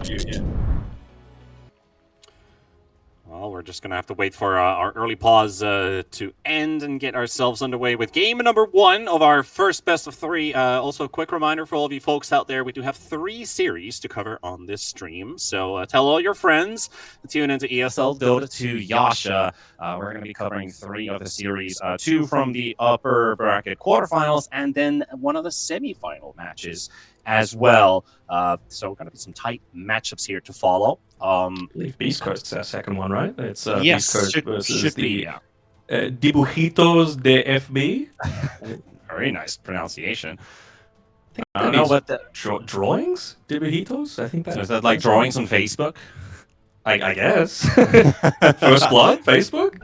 W here. Well, we're just going to have to wait for our early pause to end and get ourselves underway with game number 1 of our first best of 3. Also, a quick reminder for all of you folks out there, we do have 3 series to cover on this stream. So tell all your friends to tune into ESL Dota2 Yasha. We're going to be covering 3 of the series, 2 from the upper bracket quarterfinals, and then one of the semifinal matches as well. So going to be some tight matchups here to follow. I believe Beast Coast's our second one, right? It's yes, Beast Coast versus should the be, Dibujitos de FB. Very nice pronunciation. I don't know what the drawings? Dibujitos? I think that is that like drawings on Facebook? I guess. First Blood, Facebook?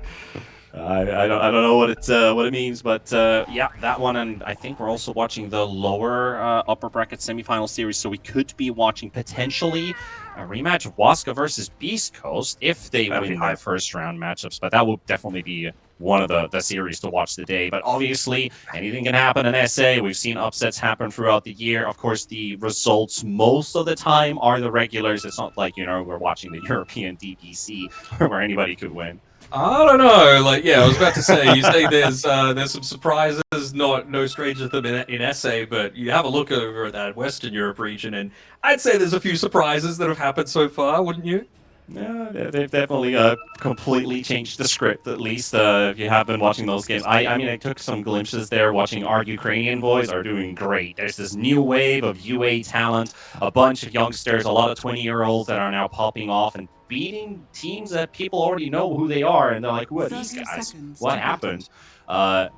I don't know what it means, but yeah, that one, and I think we're also watching the lower upper bracket semifinal series, so we could be watching potentially a rematch of Waska versus Beast Coast if they win their first round matchups, but that will definitely be one of the series to watch today. But obviously, anything can happen in SA. We've seen upsets happen throughout the year. Of course, the results most of the time are the regulars. It's not like, we're watching the European DPC where anybody could win. I don't know. I was about to say, you say there's some surprises, no stranger to them in SA, but you have a look over at that Western Europe region, and I'd say there's a few surprises that have happened so far, wouldn't you? Yeah, they've definitely completely changed the script, at least if you have been watching those games. I mean, I took some glimpses there watching our Ukrainian boys are doing great. There's this new wave of UA talent, a bunch of youngsters, a lot of 20-year-olds that are now popping off and beating teams that people already know who they are, and they're like, who are these guys? What happened? And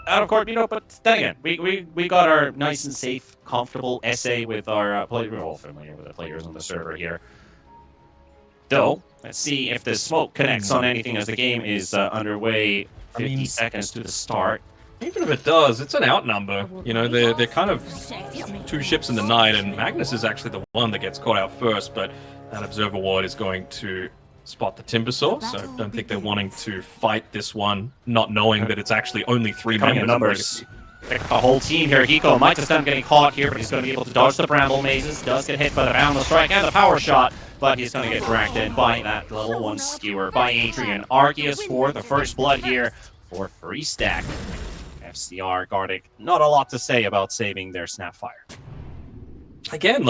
of course, but then again, we got our nice and safe, comfortable SA with our players. We're all familiar with the players on the server here. Though, let's see if the smoke connects on anything as the game is underway. 50 seconds to the start. Even if it does, it's an outnumber. They're kind of 2 ships in the night, and Magnus is actually the one that gets caught out first, but that Observer Ward is going to spot the Timbersaw, so I don't think they're wanting to fight this one, not knowing that it's actually only 3 numbers. The whole team here. Hiko might just end up getting caught here, but he's going to be able to dodge the Bramble Mazes. Does get hit by the Boundless Strike and the Power Shot, but he's going to get dragged in by that level 1 skewer by Adrian. Arceus for the first blood here for free stack. FCR Gardic, not a lot to say about saving their Snapfire. Again,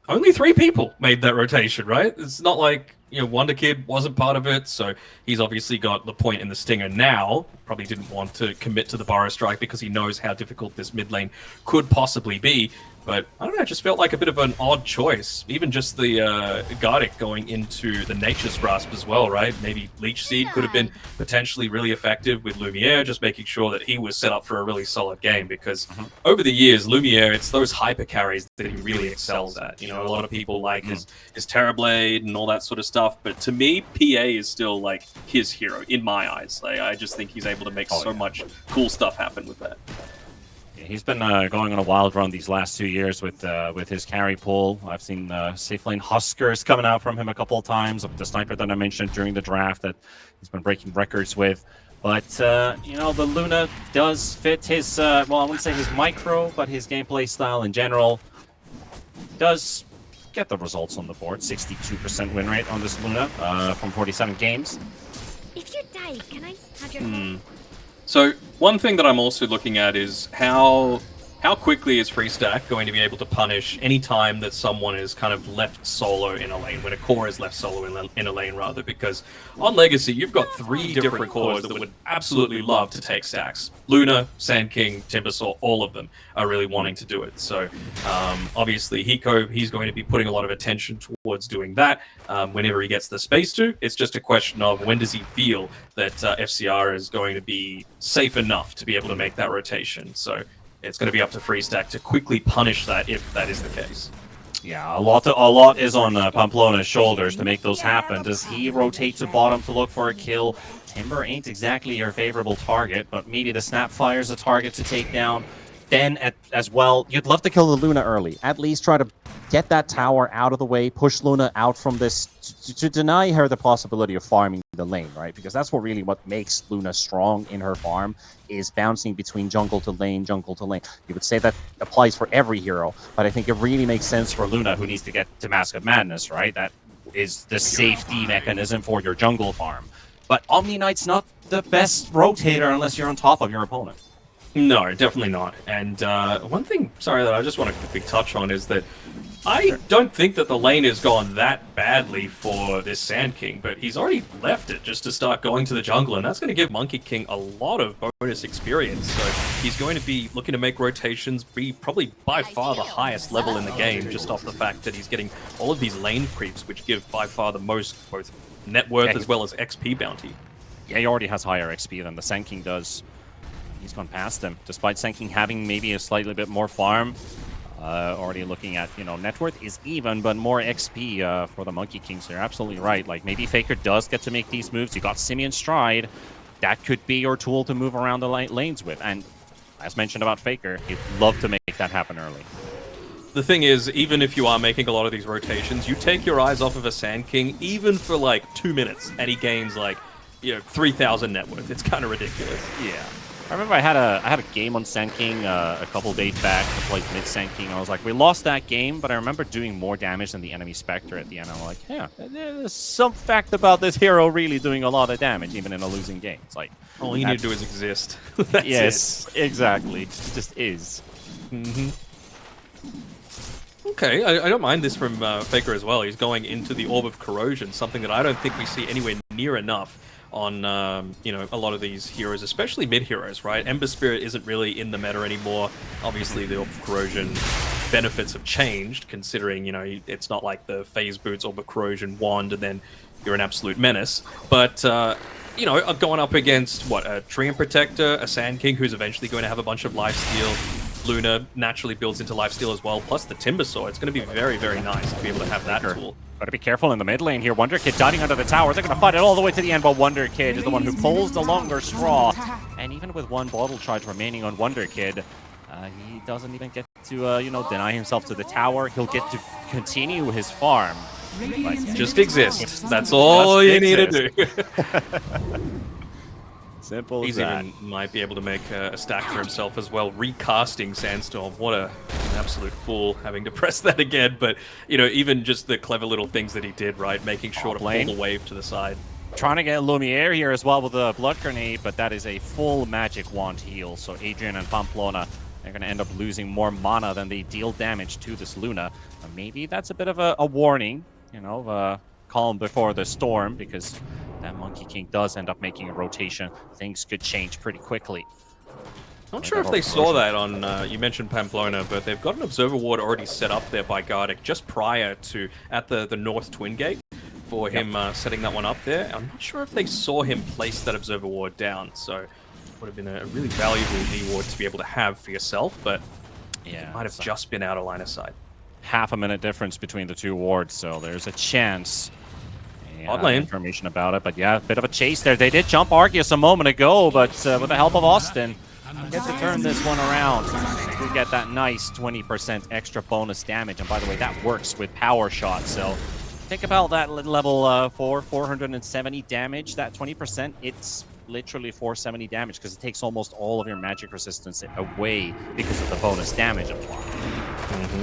only 3 people made that rotation, right? It's not like, Wonder Kid wasn't part of it, so he's obviously got the point in the Stinger now. Probably didn't want to commit to the Burrow Strike because he knows how difficult this mid lane could possibly be. But I don't know, it just felt like a bit of an odd choice. Even just the Gardic going into the Nature's Grasp as well, right? Maybe Leech Seed could have been potentially really effective with Lumiere, just making sure that he was set up for a really solid game. Because over the years, Lumiere, it's those hyper carries that he really excels at. A lot of people like his Terrorblade and all that sort of stuff. But to me, PA is still his hero in my eyes. I just think he's able to make so much cool stuff happen with that. He's been going on a wild run these last 2 years with his carry pull. I've seen safe lane Huskers coming out from him a couple of times. The sniper that I mentioned during the draft that he's been breaking records with. But, the Luna does fit his, I wouldn't say his micro, but his gameplay style in general does get the results on the board. 62% win rate on this Luna from 47 games. If you die, can I have your phone? So one thing that I'm also looking at is how quickly is Freestack going to be able to punish any time that someone is kind of left solo in a lane, when a core is left solo in a lane rather, because on Legacy you've got 3 different cores that would absolutely love to take stacks. Luna, Sand King, Timbersaw, all of them are really wanting to do it. So obviously Hiko, he's going to be putting a lot of attention towards doing that whenever he gets the space to. It's just a question of when does he feel that FCR is going to be safe enough to be able to make that rotation. So it's going to be up to Freestack to quickly punish that if that is the case. Yeah, a lot is on Pamplona's shoulders to make those happen. Does he rotate to bottom to look for a kill? Timber ain't exactly your favorable target, but maybe the Snapfire's a target to take down. Then, as well, you'd love to kill the Luna early. At least try to get that tower out of the way, push Luna out from this, to deny her the possibility of farming the lane, right? Because that's what makes Luna strong in her farm, is bouncing between jungle to lane, jungle to lane. You would say that applies for every hero, but I think it really makes sense For Luna, who needs to get to Mask of Madness, right? That is the safety mechanism for your jungle farm. But Omni Knight's not the best rotator unless you're on top of your opponent. No, definitely not. And one thing, sorry, that I just want to quickly touch on is that I don't think that the lane has gone that badly for this Sand King, but he's already left it just to start going to the jungle, and that's going to give Monkey King a lot of bonus experience. So he's going to be looking to make rotations, be probably by far the highest level in the game, just off the fact that he's getting all of these lane creeps, which give by far the most both net worth as well as XP bounty. Yeah, he already has higher XP than the Sand King does. He's gone past him, despite Sand King having maybe a slightly bit more farm. Already looking at, net worth is even, but more XP for the Monkey King. So you're absolutely right. Like, maybe Faker does get to make these moves. You got Simeon Stride. That could be your tool to move around the lanes with. And as mentioned about Faker, he'd love to make that happen early. The thing is, even if you are making a lot of these rotations, you take your eyes off of a Sand King, even for like 2 minutes, and he gains like, 3,000 net worth. It's kind of ridiculous. Yeah. I remember I had a game on Sand King a couple days back. I played mid Sand King. I was like, we lost that game, but I remember doing more damage than the enemy Spectre at the end. I'm like, yeah, there's some fact about this hero really doing a lot of damage, even in a losing game. It's like, all you need to do is exist. That's yes, exactly. It just is. Mm-hmm. Okay, I don't mind this from Faker as well. He's going into the Orb of Corrosion, something that I don't think we see anywhere near enough on a lot of these heroes, especially mid heroes, right? Ember Spirit isn't really in the meta anymore. Obviously, the Orb of Corrosion benefits have changed, considering it's not like the Phase Boots Orb of Corrosion wand, and then you're an absolute menace. But going up against a Treant Protector, a Sand King, who's eventually going to have a bunch of lifesteal. Luna naturally builds into lifesteal as well, plus the Timber Sword. It's going to be very, very nice to be able to have that tool. Gotta be careful in the mid lane here. Wonder Kid diving under the tower. They're gonna fight it all the way to the end, but Wonder Kid is the one who pulls the longer straw. And even with one bottle charge remaining on Wonder Kid, he doesn't even get to, deny himself to the tower. He'll get to continue his farm. But just exist. That's all you need to do. Simple He's as that. even might be able to make a stack for himself as well, recasting Sandstorm. What an absolute fool having to press that again. But, even just the clever little things that he did, right? Making sure to pull the wave to the side. Trying to get Lumiere here as well with the Blood Grenade, but that is a full magic wand heal. So Adrian and Pamplona are going to end up losing more mana than they deal damage to this Luna. Maybe that's a bit of a warning, calm before the storm, because that Monkey King does end up making a rotation. Things could change pretty quickly. Not sure if they saw that on, you mentioned Pamplona, but they've got an Observer Ward already set up there by Gardic just prior to, at the North Twin Gate, for him setting that one up there. I'm not sure if they saw him place that Observer Ward down, so it would have been a really valuable knee ward to be able to have for yourself, but it might have just been out of line of sight. Half a minute difference between the two wards, so there's a chance. Odd lane. Information about it, but yeah, a bit of a chase there. They did jump Arceus a moment ago, but with the help of Austin, get to turn this one around. We get that nice 20% extra bonus damage, and by the way, that works with Power Shot, so think about that level 4, 470 damage, that 20%, it's literally 470 damage, because it takes almost all of your magic resistance away because of the bonus damage applied.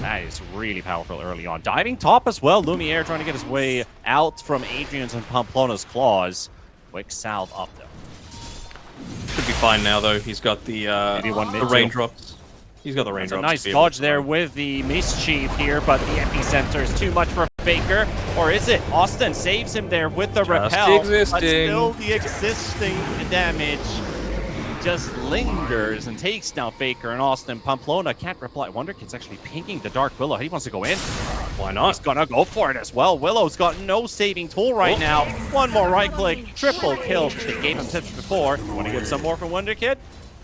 That is really powerful early on. Diving top as well. Lumiere trying to get his way out from Adrian's and Pamplona's claws. Quick salve up though. Should be fine now though. He's got the raindrops. He's got the raindrops. A nice dodge there with the Mischief here, but the epicenter is too much for Faker. Or is it? Austin saves him there with the repel. But still the existing damage just lingers and takes down Faker and Austin. Pamplona can't reply. Wonder Kid's actually pinging the Dark Willow. He wants to go in. Why not? He's gonna go for it as well. Willow's got no saving tool right now. One more right click, triple kill. They gave him tips before. You want to get some more from Wonder Kid?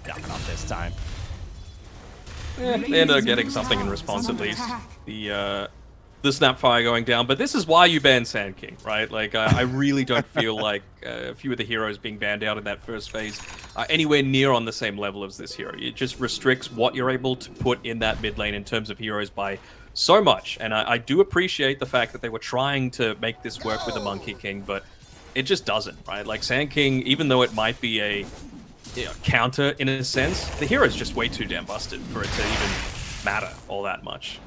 No, not this time. They ended up getting something in response at least. The Snapfire going down, but this is why you ban Sand King, right? Like, I really don't feel like a few of the heroes being banned out in that first phase are anywhere near on the same level as this hero. It just restricts what you're able to put in that mid lane in terms of heroes by so much. And I do appreciate the fact that they were trying to make this work with the Monkey King, but it just doesn't, right? Like, Sand King, even though it might be a counter in a sense, the hero is just way too damn busted for it to even matter all that much.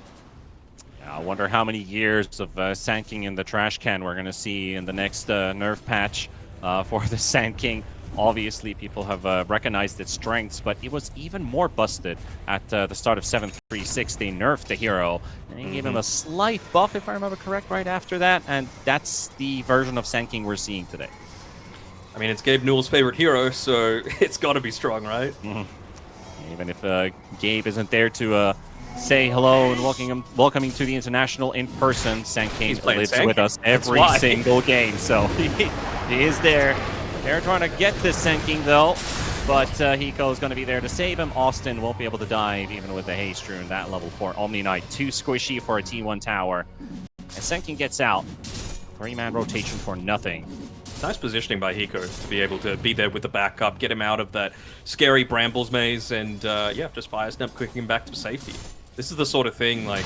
I wonder how many years of Sand King in the trash can we're going to see in the next nerf patch for the Sand King. Obviously, people have recognized its strengths, but it was even more busted at the start of 7.3.6. They nerfed the hero, and they gave him a slight buff, if I remember correct, right after that, and that's the version of Sand King we're seeing today. I mean, it's Gabe Newell's favorite hero, so it's got to be strong, right? Even if Gabe isn't there to say hello and welcoming to the International in person, Sand King lives with us every single game, so he is there. They're trying to get this Sand King, though, but Hiko's going to be there to save him. Austin won't be able to dive, even with the haste rune. That level 4 Omni Knight, too squishy for a T1 tower. And Sand King gets out. 3-man rotation for nothing. Nice positioning by Hiko to be able to be there with the backup, get him out of that scary brambles maze, and yeah, just fire snap, clicking him back to safety. This is the sort of thing, like,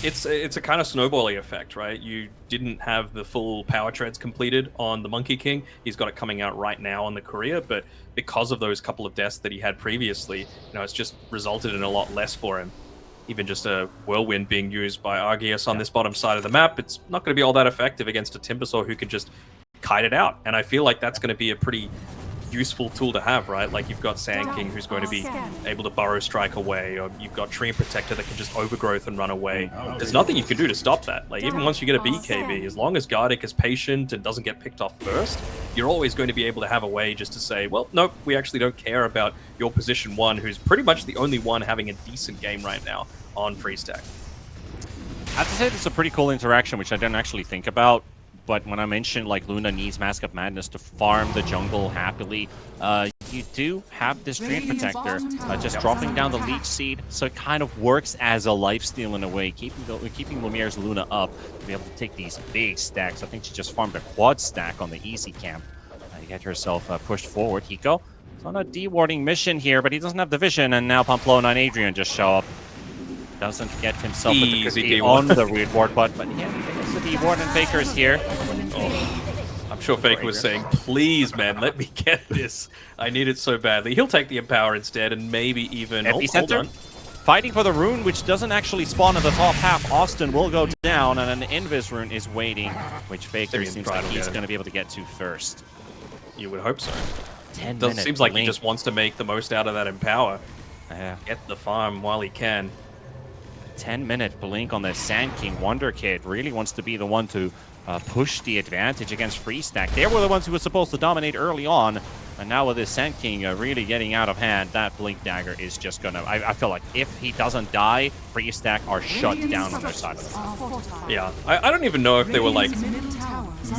it's a kind of snowballing effect, right? You didn't have the full power treads completed on the Monkey King. He's got it coming out right now on the Courier, but because of those couple of deaths that he had previously, you know, it's just resulted in a lot less for him. Even just a Whirlwind being used by Argius on this bottom side of the map, it's not going to be all that effective against a Timbersaw who can just kite it out. And I feel like that's going to be a pretty useful tool to have, right? Like, you've got Sand King who's going to be able to burrow strike away, or you've got Tree Protector that can just overgrowth and run away. There's nothing you can do to stop that. Like, even once you get a BKB, as long as Gardic is patient and doesn't get picked off first, you're always going to be able to have a way just to say, well, nope, we actually don't care about your position 1, who's pretty much the only one having a decent game right now on Freestack. I have to say, this is a pretty cool interaction, which I didn't actually think about. But when I mentioned, like, Luna needs Mask of Madness to farm the jungle happily, you do have this Dream Protector just dropping down the Leech Seed, so it kind of works as a lifesteal in a way, keeping Lumiere's Luna up to be able to take these big stacks. I think she just farmed a quad stack on the easy camp to get herself pushed forward. Hiko is on a dewarding mission here, but he doesn't have the vision, and now Pamplona and Adrian just show up. Doesn't get himself on the reward, but yeah, it's the deward, and Faker's here. Oh, I'm sure Faker was saying, please, man, let me get this. I need it so badly. He'll take the Empower instead, and maybe even... hold on. Fighting for the rune, which doesn't actually spawn in the top half. Austin will go down, and an Invis rune is waiting, which Faker seems like he's going to be able to get to first. You would hope so. 10 minutes. Seems like he just wants to make the most out of that Empower. Yeah. Get the farm while he can. 10-minute blink on the Sand King. Wonder Kid really wants to be the one to push the advantage against Freestack. They were the ones who were supposed to dominate early on, and now with this Sand King really getting out of hand, that Blink Dagger is just gonna... I feel like if he doesn't die, Freestack are shut down on their side of it. Yeah, I don't even know if they were, like,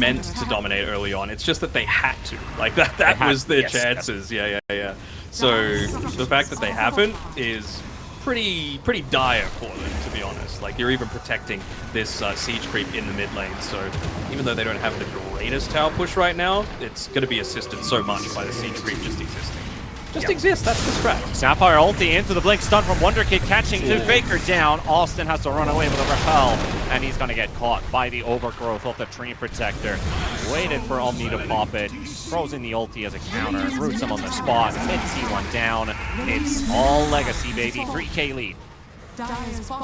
meant to dominate early on. It's just that they had to. Like, that was their chances. Yeah. So the fact that they haven't is pretty dire for them, to be honest. Like, you're even protecting this siege creep in the mid lane, so even though they don't have the greatest tower push right now, it's going to be assisted so much by the siege creep just existing. Just exists, that's the strat. Sapphire ulti into the blink stun from Wonder Kid, catching to Faker down. Austin has to run away with a repel, and he's going to get caught by the overgrowth of the Tree Protector. Waited for Omni to pop it, throws in the ulti as a counter, roots him on the spot, mid-C one down. It's all legacy, baby. 3K lead.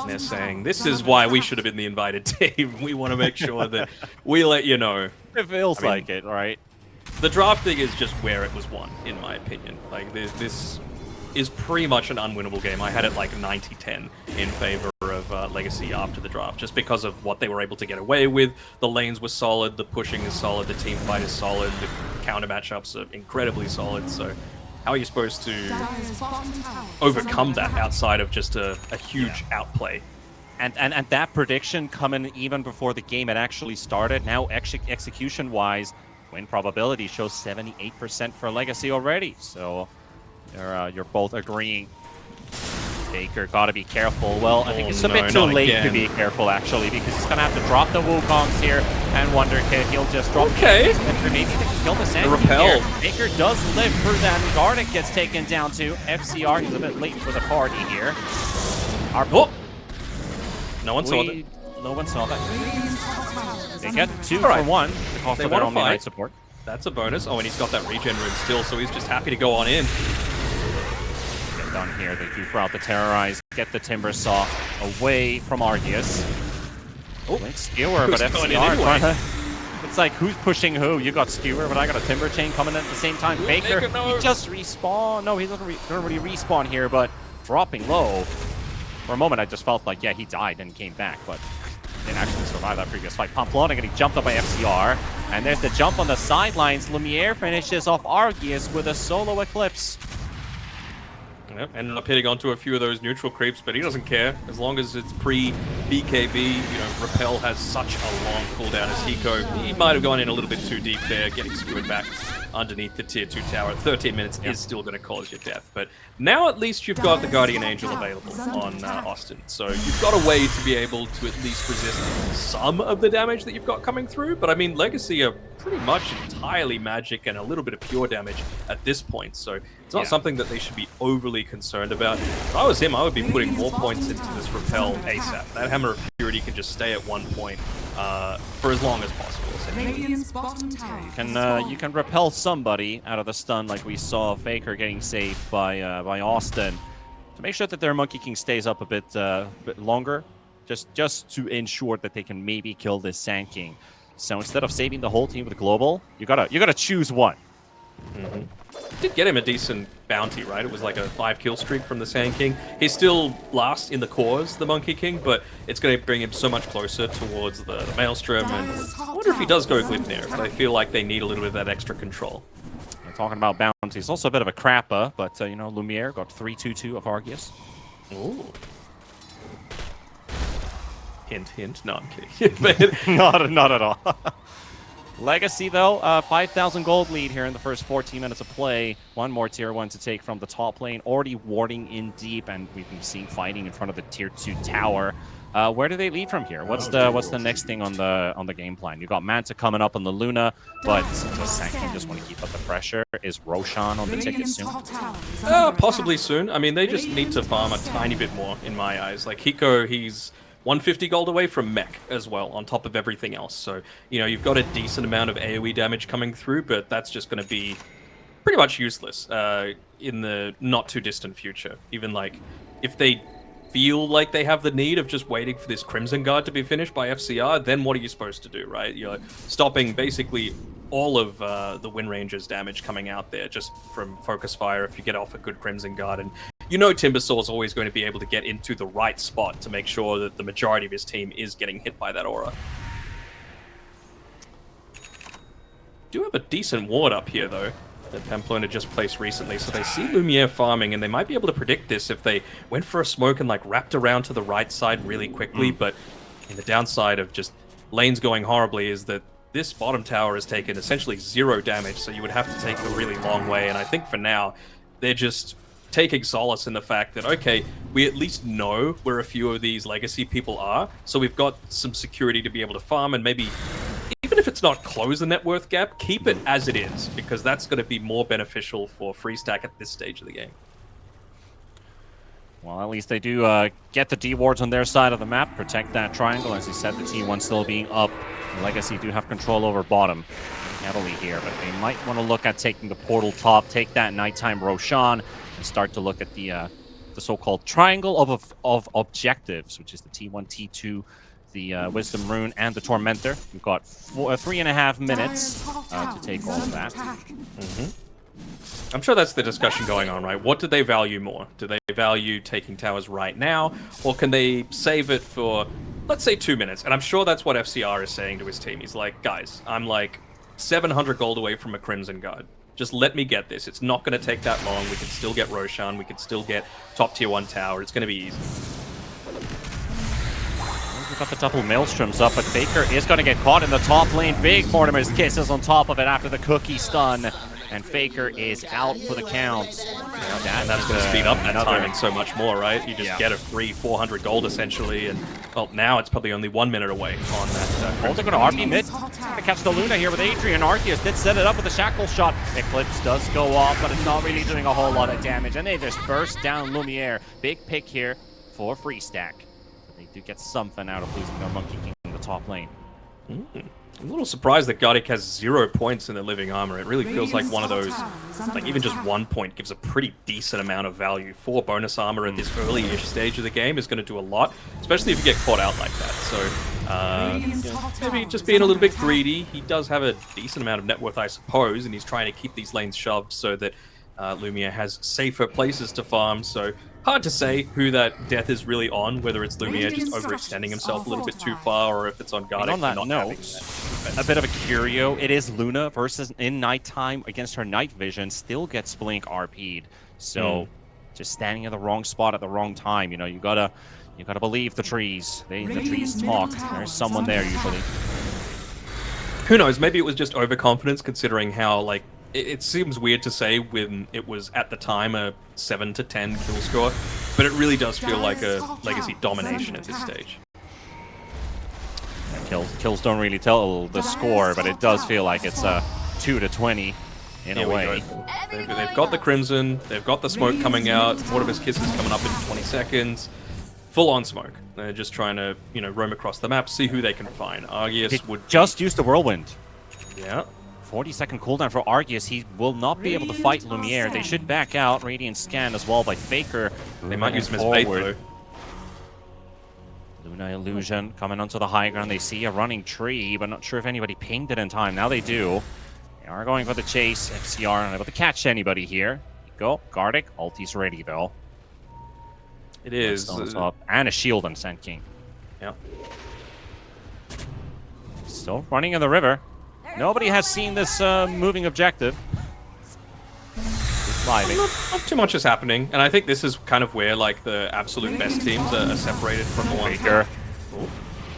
They're saying, this is why we should have been the invited team. We want to make sure that we let you know. It feels like it, right? The draft thing is just where it was won, in my opinion. Like, this is pretty much an unwinnable game. I had it like 90-10 in favor of Legacy after the draft, just because of what they were able to get away with. The lanes were solid, the pushing is solid, the team fight is solid, the counter matchups are incredibly solid. So how are you supposed to overcome that outside of just a huge outplay? And that prediction coming even before the game had actually started. Now execution-wise, win probability shows 78% for Legacy already. So you're both agreeing. Faker gotta be careful. Well, I think it's a bit too late to be careful, actually, because he's gonna have to drop the Wukongs here, and Wonder Kid, he'll just drop the maybe they can kill the Sand King here. Faker does live through that, and Gardic gets taken down too. FCR, he's a bit late for the party here. No one saw that. No one saw that. They get 2 All right. for 1. The cost They of their wanna Omni fight. Knight support. That's a bonus. Oh, and he's got that regen rune still, so he's just happy to go on in. Get done here. They do throw out the Terrorize. Get the Timber Saw away from Arceus. Oh, Link Skewer, but who's going in FCR anyway? trying to... It's like, who's pushing who? You got Skewer, but I got a Timber Chain coming in at the same time. Faker, no. he just respawn. No, he doesn't really respawn here, but dropping low. For a moment, I just felt like, yeah, he died and came back, but didn't actually survive that previous fight. Pamplona getting jumped up by FCR, and there's the jump on the sidelines. Lumiere finishes off Arceus with a solo Eclipse. Yep, ended up hitting onto a few of those neutral creeps, but he doesn't care. As long as it's pre-BKB, you know, Repel has such a long cooldown as Hiko. He might have gone in a little bit too deep there, getting screwed back underneath the tier 2 tower. 13 minutes is still going to cause your death. But now at least you've got the Guardian Angel available on Austin. So you've got a way to be able to at least resist some of the damage that you've got coming through. But I mean, Legacy are pretty much entirely magic and a little bit of pure damage at this point. So it's not something that they should be overly concerned about. If I was him, I would be putting more points into this Repel ASAP. That Hammer of Purity can just stay at 1 point for as long as possible. You can repel somebody out of the stun, like we saw Faker getting saved by Austin. To make sure that their Monkey King stays up a bit longer, just to ensure that they can maybe kill this Sand King. So instead of saving the whole team with Global, you gotta choose one. Mm-hmm. Did get him a decent bounty, right? It was like a 5-kill streak from the Sand King. He's still last in the cores, the Monkey King, but it's going to bring him so much closer towards the Maelstrom. And I wonder if he does go Glypnir, but I feel like they need a little bit of that extra control. We're talking about bounties. Also a bit of a crapper, but you know, Lumiere got 3/2/2 of Arceus. Ooh. Hint, hint. No, I'm kidding. But not at all. Legacy, though, 5,000 gold lead here in the first 14 minutes of play. One more tier 1 to take from the top lane, already warding in deep, and we've been seeing fighting in front of the tier 2 tower. Where do they lead from here? What's the next thing on the game plan? You got Manta coming up on the Luna, but the second just want to keep up the pressure. Is Roshan on the ticket soon? Possibly soon. I mean, they just need to farm a tiny bit more, in my eyes. Like Hiko, he's 150 gold away from mech as well, on top of everything else. So, you know, you've got a decent amount of AoE damage coming through, but that's just going to be pretty much useless in the not too distant future. Even like, if they feel like they have the need of just waiting for this Crimson Guard to be finished by FCR, then what are you supposed to do, right? You're stopping basically all of the Wind Ranger's damage coming out there just from Focus Fire if you get off a good Crimson Guard. And you know Timbersaw is always going to be able to get into the right spot to make sure that the majority of his team is getting hit by that aura. Do have a decent ward up here, though, that Pamplona just placed recently, so they see Lumiere farming, and they might be able to predict this if they went for a smoke and like wrapped around to the right side really quickly. But in the downside of just lanes going horribly is that this bottom tower has taken essentially 0 damage, so you would have to take the really long way. And I think for now, they're just taking solace in the fact that, okay, we at least know where a few of these legacy people are, so we've got some security to be able to farm, and maybe, even if it's not close the net worth gap, keep it as it is, because that's going to be more beneficial for Freestack at this stage of the game. Well, at least they do get the D-wards on their side of the map, protect that triangle. As you said, the T1 still being up. Legacy do have control over bottom heavily here, but they might want to look at taking the portal top, take that nighttime Roshan, and start to look at the so-called triangle of objectives, which is the T1, T2, the Wisdom Rune, and the Tormentor. We've got 3.5 minutes to take all of that. I'm sure that's the discussion going on, right? What do they value more? Do they value taking towers right now, or can they save it for, let's say, 2 minutes? And I'm sure that's what FCR is saying to his team. He's like, guys, I'm like 700 gold away from a Crimson Guard. Just let me get this. It's not going to take that long. We can still get Roshan. We can still get top tier 1 tower. It's going to be easy. We've got the double Maelstroms up, but Faker is going to get caught in the top lane. Big Mortimer's Kisses on top of it after the cookie stun. And Faker is out for the count. And that's going to speed up that timing so much more, right? You just get a free 400 gold, essentially, and, well, now it's probably only 1 minute away on that. Also going to RP mid. Going to catch the Luna here with Adrian. Arceus did set it up with a Shackle shot. Eclipse does go off, but it's not really doing a whole lot of damage. And they just burst down Lumiere. Big pick here for Freestack. They do get something out of losing their Monkey King in the top lane. I'm a little surprised that Gardic has 0 points in their living armor. It really feels like one of those, like even just 1 point gives a pretty decent amount of value for bonus armor at this early-ish stage of the game is going to do a lot, especially if you get caught out like that. So maybe just being a little bit greedy. He does have a decent amount of net worth, I suppose, and he's trying to keep these lanes shoved so that Lumia has safer places to farm. So hard to say who that death is really on, whether it's Lumia just overextending himself a little bit too far, or if it's on Gardic. On that note, a bit of a curio. It is Luna versus in nighttime against her night vision. Still gets Blink RP'd. So just standing in the wrong spot at the wrong time. You know, you gotta believe the trees. The trees talk. There's someone there usually. Who knows? Maybe it was just overconfidence, considering how like it seems weird to say when it was at the time a 7 to 10 kill score, but it really does feel like a legacy domination at this stage. Kills don't really tell the score, but it does feel like it's 2 to 20 in a way. They've got the Crimson, they've got the smoke coming out, Mortimer's Kiss is coming up in 20 seconds. Full on smoke. They're just trying to, you know, roam across the map, see who they can find. Argius would just use the whirlwind. Yeah. 40-second cooldown for Argius. He will not be able to fight Lumiere. They should back out. Radiant scan as well by Faker. They might use him as bait though. Luna Illusion coming onto the high ground. They see a running tree, but not sure if anybody pinged it in time. Now they do. They are going for the chase. FCR unable to catch anybody here. Go. Gardic. Ulti's ready though. It is. Up. And a shield on Sand King. Yeah. Still running in the river. Nobody has seen this moving objective. Not too much is happening, and I think this is kind of where like the absolute best teams are separated from the ones. Faker.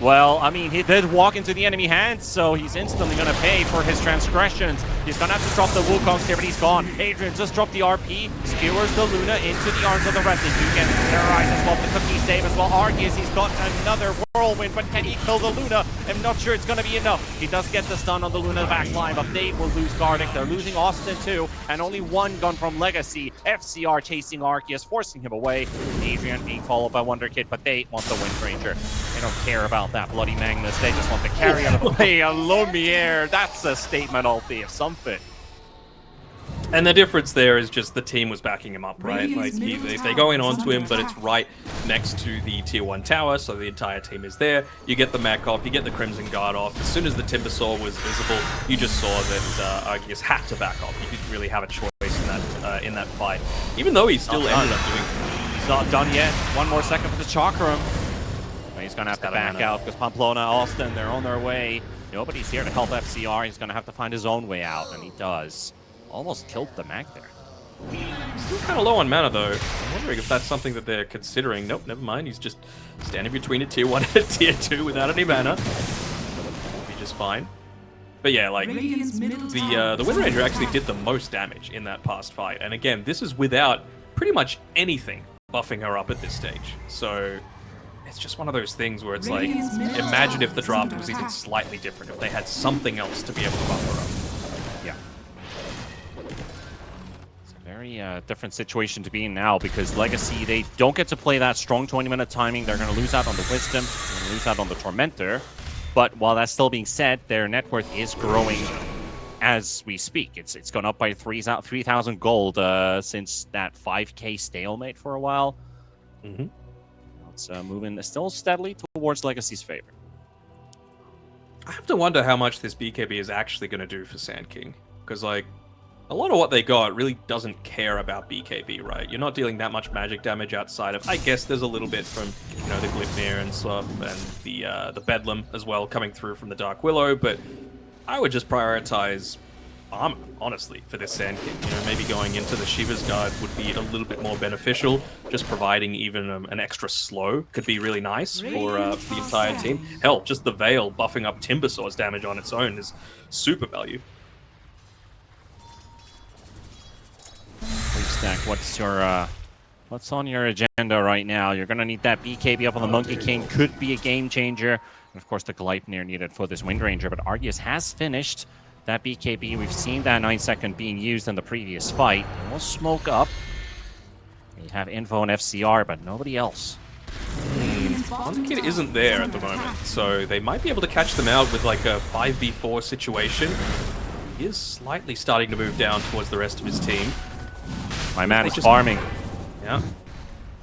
Well, I mean, he did walk into the enemy hands, so he's instantly going to pay for his transgressions. He's going to have to drop the Wukongs here, but he's gone. Adrian just dropped the RP, skewers the Luna into the arms of the rest. They do get terrorized as well. The cookie save as well. Argius, he's got another whirlwind, but can he kill the Luna? I'm not sure it's going to be enough. He does get the stun on the Luna backline, but they will lose Gardic. They're losing Austin too, and only one gun from Legacy. FCR chasing Argius, forcing him away. Adrian being followed by Wonder Kid, but they want the Wind Ranger. They don't care about that Bloody Magnus. They just want the carry out of the play. A Lumiere, that's a statement ulti of something. And the difference there is just the team was backing him up, right? Like they go in onto him, but it's right next to the tier 1 tower, so the entire team is there. You get the mech off, you get the Crimson Guard off. As soon as the Timbersaw was visible, you just saw that Argius had to back off. He didn't really have a choice in that fight, even though he still ended up doing. He's not done yet. One more second for the Chakram. He's gonna have to back out because Pamplona, Austin, they're on their way. Nobody's here to help FCR. He's gonna have to find his own way out, and he does. Almost killed the Mag there. Still kind of low on mana though. I'm wondering if that's something that they're considering. Nope, never mind. He's just standing between a tier 1 and a tier 2 without any mana. He'll be just fine. But yeah, like the Wind Ranger actually did the most damage in that past fight, and again, this is without pretty much anything buffing her up at this stage. So it's just one of those things where it's like, imagine if the draft was even slightly different, if they had something else to be able to buff her up. Yeah. It's a very different situation to be in now because Legacy, they don't get to play that strong 20-minute timing. They're going to lose out on the Wisdom, they're going to lose out on the Tormentor. But while that's still being said, their net worth is growing as we speak. It's gone up by 3,000 gold since that 5k stalemate for a while. Mm-hmm. It's moving still steadily towards Legacy's favor. I have to wonder how much this BKB is actually going to do for Sand King. Because, like, a lot of what they got really doesn't care about BKB, right? You're not dealing that much magic damage outside of... I guess there's a little bit from, you know, the Glyphmere and stuff, and the Bedlam as well coming through from the Dark Willow, but I would just prioritize armor, honestly, for this Sand King. You know, maybe going into the Shiva's Guard would be a little bit more beneficial. Just providing even an extra slow could be really nice for the entire team. Hell, just the Veil buffing up Timbersaw's damage on its own is super value. Stack, what's on your agenda right now? You're gonna need that BKB up on the Monkey King. Could be a game changer. And of course, the Gleipnir needed for this Wind Ranger, but Argius has finished that BKB. We've seen that 9-second being used in the previous fight. We'll smoke up. We have info on FCR, but nobody else. Wonder Kid isn't there at the moment, so they might be able to catch them out with like a 5v4 situation. He is slightly starting to move down towards the rest of his team. My man is farming. Yeah.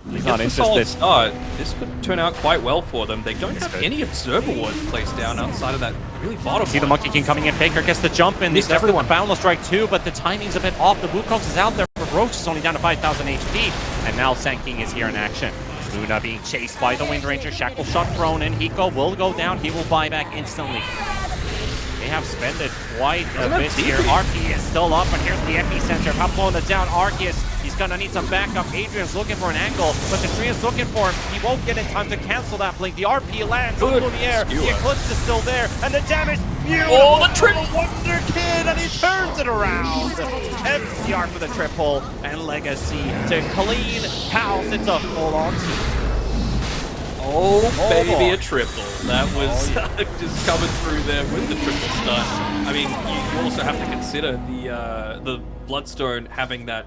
He's Not not interested. start. This could turn out quite well for them. They don't have any observer wards placed down outside of that really bottom See the one. Monkey King coming in. Faker gets the jump in. Missed He's definitely everyone. the Boundless Strike too, but the timing's a bit off. The Wukong's is out there, but Roach is only down to 5,000 HP. And now Sand King is here in action. Luna being chased by the Wind Ranger. Shackle shot thrown in. Hiko will go down. He will buy back instantly. They have spent it quite a bit here. RP is still up, and here's the epicenter. Paplona down. Arceus, he's gonna need some backup. Adrian's looking for an angle, but the tree is looking for him. He won't get in time to cancel that blink. The RP lands on Lumiere. The Eclipse is still there, and the damage. Oh, the triple! Wonder Kid, and he turns it around. FCR for the triple, and Legacy to clean house. It's a full-on team. Oh, baby, boy. a triple. That was just coming through there with the triple stun. I mean, you also have to consider the Bloodstone having that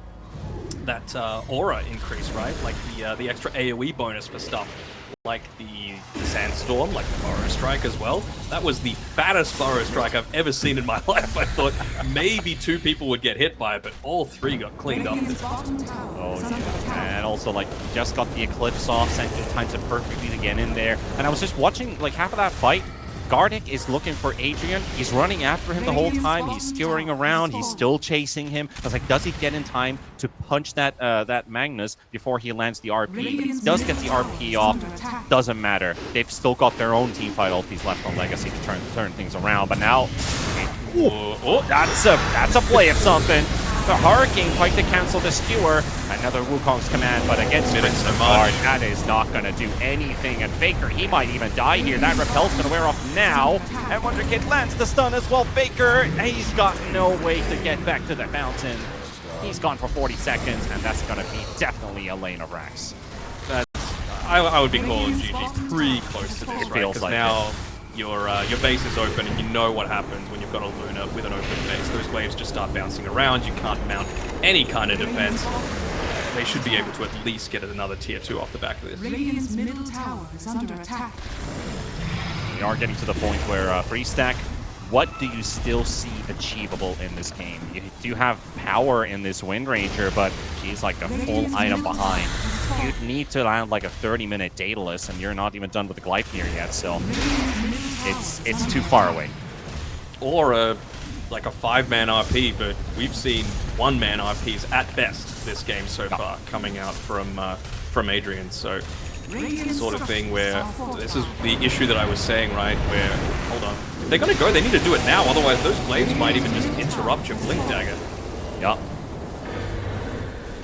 aura increase, right? Like the extra AoE bonus for stuff. Like the Sandstorm, like the Burrow Strike as well. That was the fattest Burrow Strike I've ever seen in my life. I thought maybe 2 people would get hit by it, but all 3 got cleaned up. Oh, yeah. And also, like, just got the Eclipse off, Sand King times it perfectly to get in there. And I was just watching, like, half of that fight. Gardic is looking for Adrian. He's running after him the whole time. He's skewering around. He's still chasing him. I was like, does he get in time to punch that that Magnus before he lands the RP? But he does get the RP off. Doesn't matter. They've still got their own teamfight ultis left on Legacy to turn things around. But now, that's a play of something. The Hurricane fight to cancel the skewer. Another Wukong's command, but against Prince Guard, that is not going to do anything. And Faker, he might even die here. That repel's going to wear off now. And Wonder Kid lands the stun as well. Faker, he's got no way to get back to the fountain. He's gone for 40 seconds, and that's going to be definitely a lane of racks. I would be calling GG pretty close to this, right? feels Because like now your base is open, and you know what happens when you've got a Luna with an open base. Those waves just start bouncing around. You can't mount any kind of defense. They should be able to at least get another tier 2 off the back of this. Radiant's middle tower is under attack. We are getting to the point where free stack. What do you still see achievable in this game? You do have power in this Wind Ranger, but she's like a full item behind. You'd need to land like a 30-minute Daedalus, and you're not even done with the Gleipnir yet, so it's too far away. Or like a 5-man RP, but we've seen 1-man RPs at best this game so far coming out from Adrian. So it's the sort of thing where this is the issue that I was saying, right? Where, hold on, if they're gonna go, they need to do it now. Otherwise, those glaives might even just interrupt your blink dagger. Yup.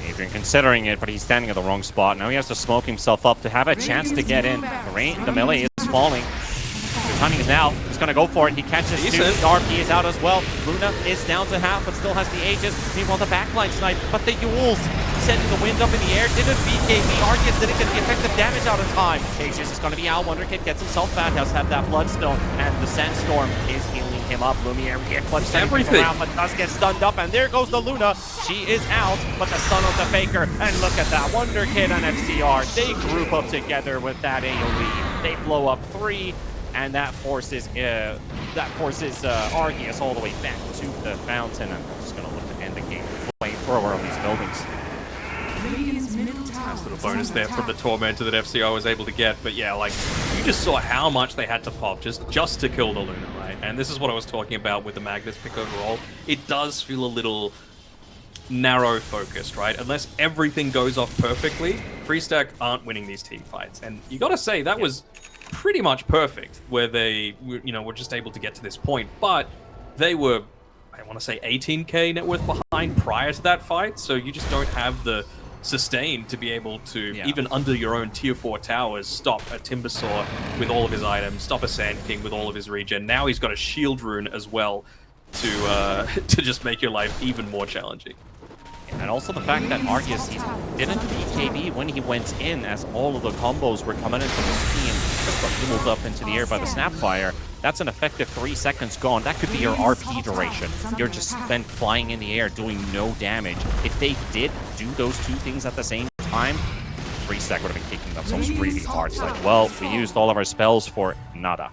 Adrian considering it, but he's standing at the wrong spot. Now he has to smoke himself up to have a chance to get in. The melee is falling. The timing is now. He's going to go for it. He catches 2. The RP is out as well. Luna is down to half, but still has the Aegis. Meanwhile, the backline snipe, but the Yules sending the wind up in the air. Didn't BKB. Arceus didn't get the effective damage out in time. Aegis is going to be out. Wonder Kid gets himself back. Has had that Bloodstone, and the Sandstorm is healing him up. Lumiere Eclipse everything around, but does get stunned up, and there goes the Luna. She is out, but the stun of the Faker, and look at that. Wonder Kid and FCR, they group up together with that AoE. They blow up 3. And that forces Arceus all the way back to the fountain. And I'm just going to look to end the game with flamethrower on these buildings. Nice little bonus there from the Tormentor that FCR was able to get. But yeah, like, you just saw how much they had to pop just to kill the Luna, right? And this is what I was talking about with the Magnus pick overall. It does feel a little narrow focused, right? Unless everything goes off perfectly, Freestack aren't winning these team fights. And you got to say, that was pretty much perfect, where they were just able to get to this point. But they were, I want to say, 18k net worth behind prior to that fight, so you just don't have the sustain to be able to, even under your own tier 4 towers, stop a Timbersaw with all of his items, stop a Sand King with all of his regen. Now he's got a shield rune as well to just make your life even more challenging. And also the fact that Arceus didn't BKB when he went in, as all of the combos were coming in from his team. Just got pulled up into the air by the Snapfire. That's an effective 3 seconds gone. That could be your RP duration. You're just spent flying in the air doing no damage. If they did do those 2 things at the same time, Freestack would have been kicking themselves really hard. It's like, well, we used all of our spells for nada.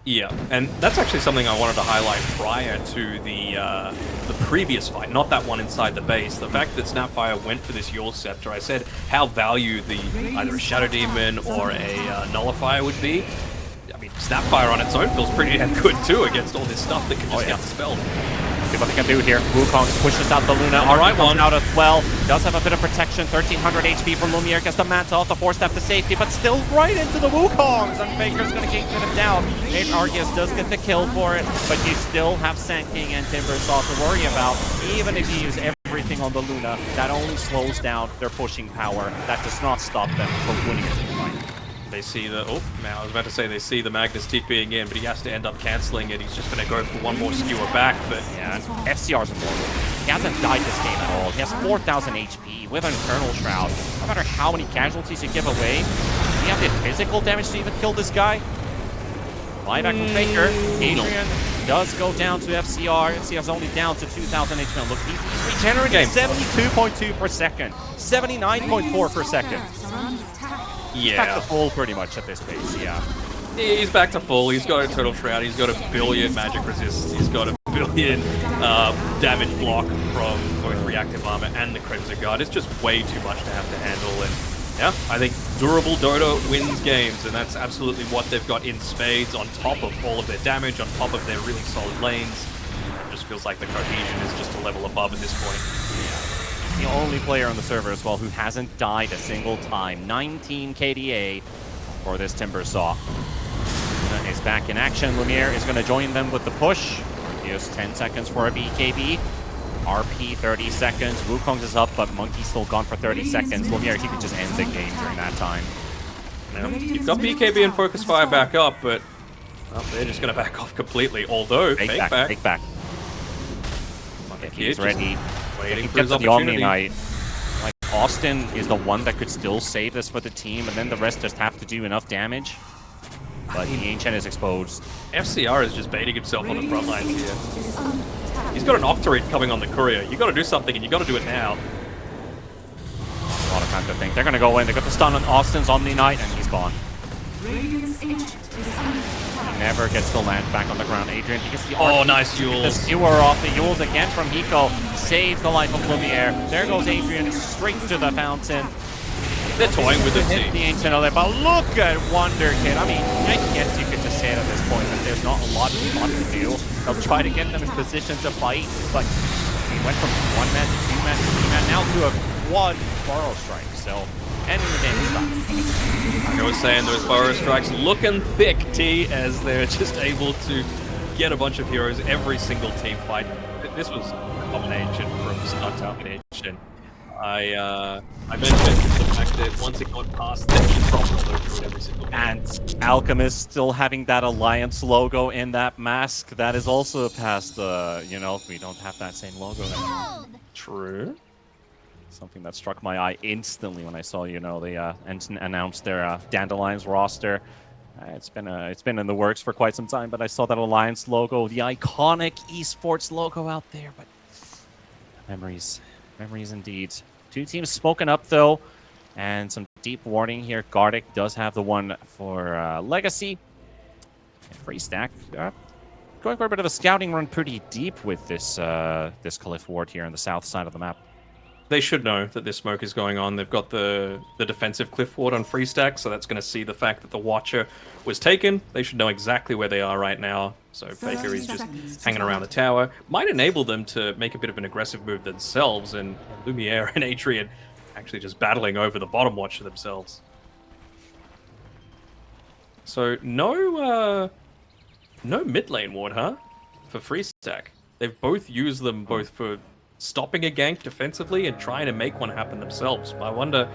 Yeah, and that's actually something I wanted to highlight prior to the previous fight, not that one inside the base. The fact that Snapfire went for this Yule Scepter, I said how valued either a Shadow Demon or a Nullifier would be. I mean, Snapfire on its own feels pretty damn good too against all this stuff that can just get dispelled. See what they can do here. Wukong pushes out the Luna. All right, comes one out as well. Does have a bit of protection. 1300 HP from Lumiere. Gets the Manta off the 4-step to safety, but still right into the Wukongs. And Faker's going to keep him down. Arceus does get the kill for it, but you still have Sand King and Timbersaw to worry about. Even if you use everything on the Luna, that only slows down their pushing power. That does not stop them from winning the fight. They see the, oh, man, I was about to say they see the Magnus TPing in, but he has to end up cancelling it. He's just going to go for one more skewer back, but... Yeah, FCR's immortal. He hasn't died this game at all. He has 4,000 HP with an Infernal Shroud. No matter how many casualties you give away, you have the physical damage to even kill this guy. Buyback from Faker. Adrian does go down to FCR. FCR's only down to 2,000 HP. Look, he's regenerating 72.2 per second. 79.4 per second. Yeah. Back to full pretty much at this pace, yeah. He's back to full. He's got a Total Shroud. He's got a billion magic resist. He's got a billion damage block from both reactive armor and the Crimson Guard. It's just way too much to have to handle. And yeah, I think durable Dota wins games, and that's absolutely what they've got in spades on top of all of their damage, on top of their really solid lanes. It just feels like the cohesion is just a level above at this point. The only player on the server as well who hasn't died a single time. 19 KDA for this Timbersaw. Luna is back in action. Lumiere is going to join them with the push. Here's 10 seconds for a BKB. RP 30 seconds. Wukong's is up, but Monkey's still gone for 30 seconds. Lumiere, he could just end the game during that time. Now, you've got BKB and Focus Fire back up, but well, they're just going to back off completely. Although, fake back. Take back. He's ready. Waiting He for his gets the Omni opportunity. Knight. Like, Austin is the one that could still save this for the team, and then the rest just have to do enough damage. But the Ancient is exposed. FCR is just baiting himself on the front lines here. He's got an Octarine coming on the Courier. You got to do something, and you got to do it now. A lot of time to think. They're going to go in. They got the stun on Austin's Omni Knight, and he's gone. He never gets the land back on the ground. Adrian, he gets the nice the Yules. skewer off. The Yules again from Hiko. Saves the life of Lumiere. There goes Adrian straight to the fountain. They're toying with it Hit too. the Ancient of it, but look at Wonder Kid. I mean, I guess you could just say it at this point that there's not a lot to do. They'll try to get them in position to fight, but he went from 1 man to 2 man to 3 man, now to a quad Burrow Strike. So, ending the game is done. Like I was saying, those Burrow Strikes looking thick, T, as they're just able to get a bunch of heroes every single team fight. This was a combination from start to finish. I mentioned the fact that once it got past the through every single game. And Alchemist still having that Alliance logo in that mask, that is also past, you know, we don't have that same logo anymore. True. Something that struck my eye instantly when I saw, you know, they announced their Dandelions roster. It's been in the works for quite some time, but I saw that Alliance logo, the iconic esports logo out there. But memories indeed. Two teams spoken up though, and some deep warning here. Gardic does have the one for Legacy. And Freestack going for a bit of a scouting run, pretty deep with this this Cliff Ward here on the south side of the map. They should know that this smoke is going on. They've got the defensive cliff ward on Freestack, so that's going to see the fact that the Watcher was taken. They should know exactly where they are right now. So Faker is just hanging around the tower. Might enable them to make a bit of an aggressive move themselves, and Lumiere and Adrian actually just battling over the bottom Watcher themselves. So no mid lane ward, huh? For Freestack. They've both used them both for stopping a gank defensively and trying to make one happen themselves. But I wonder,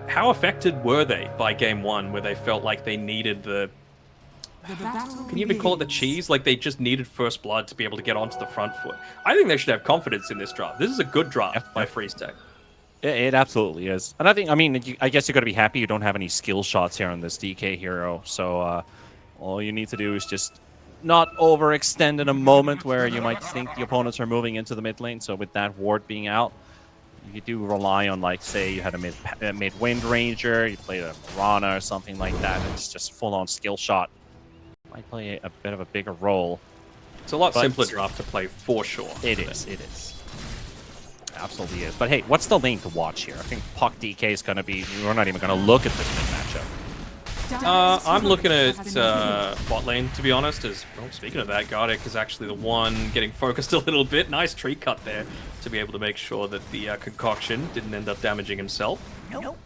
how affected were they by game one, where they felt like they needed the... Can you even call it the cheese? Like they just needed first blood to be able to get onto the front foot. I think they should have confidence in this draft. This is a good draft by Freestack. It absolutely is. And I guess you got to be happy you don't have any skill shots here on this DK hero. So all you need to do is just not overextend in a moment where you might think the opponents are moving into the mid lane. So with that ward being out, you do rely on, like, say you had a mid Wind Ranger, you played a Mirana or something like that, and it's just full-on skill shot. Might play a bit of a bigger role. It's a lot But- simpler draft to play for sure. It is. Absolutely is. But hey, what's the lane to watch here? I think Puck DK is going to be... We're not even going to look at this matchup. I'm looking at bot lane, to be honest. As well, speaking of that, Gardic is actually the one getting focused a little bit. Nice tree cut there to be able to make sure that the concoction didn't end up damaging himself. Nope.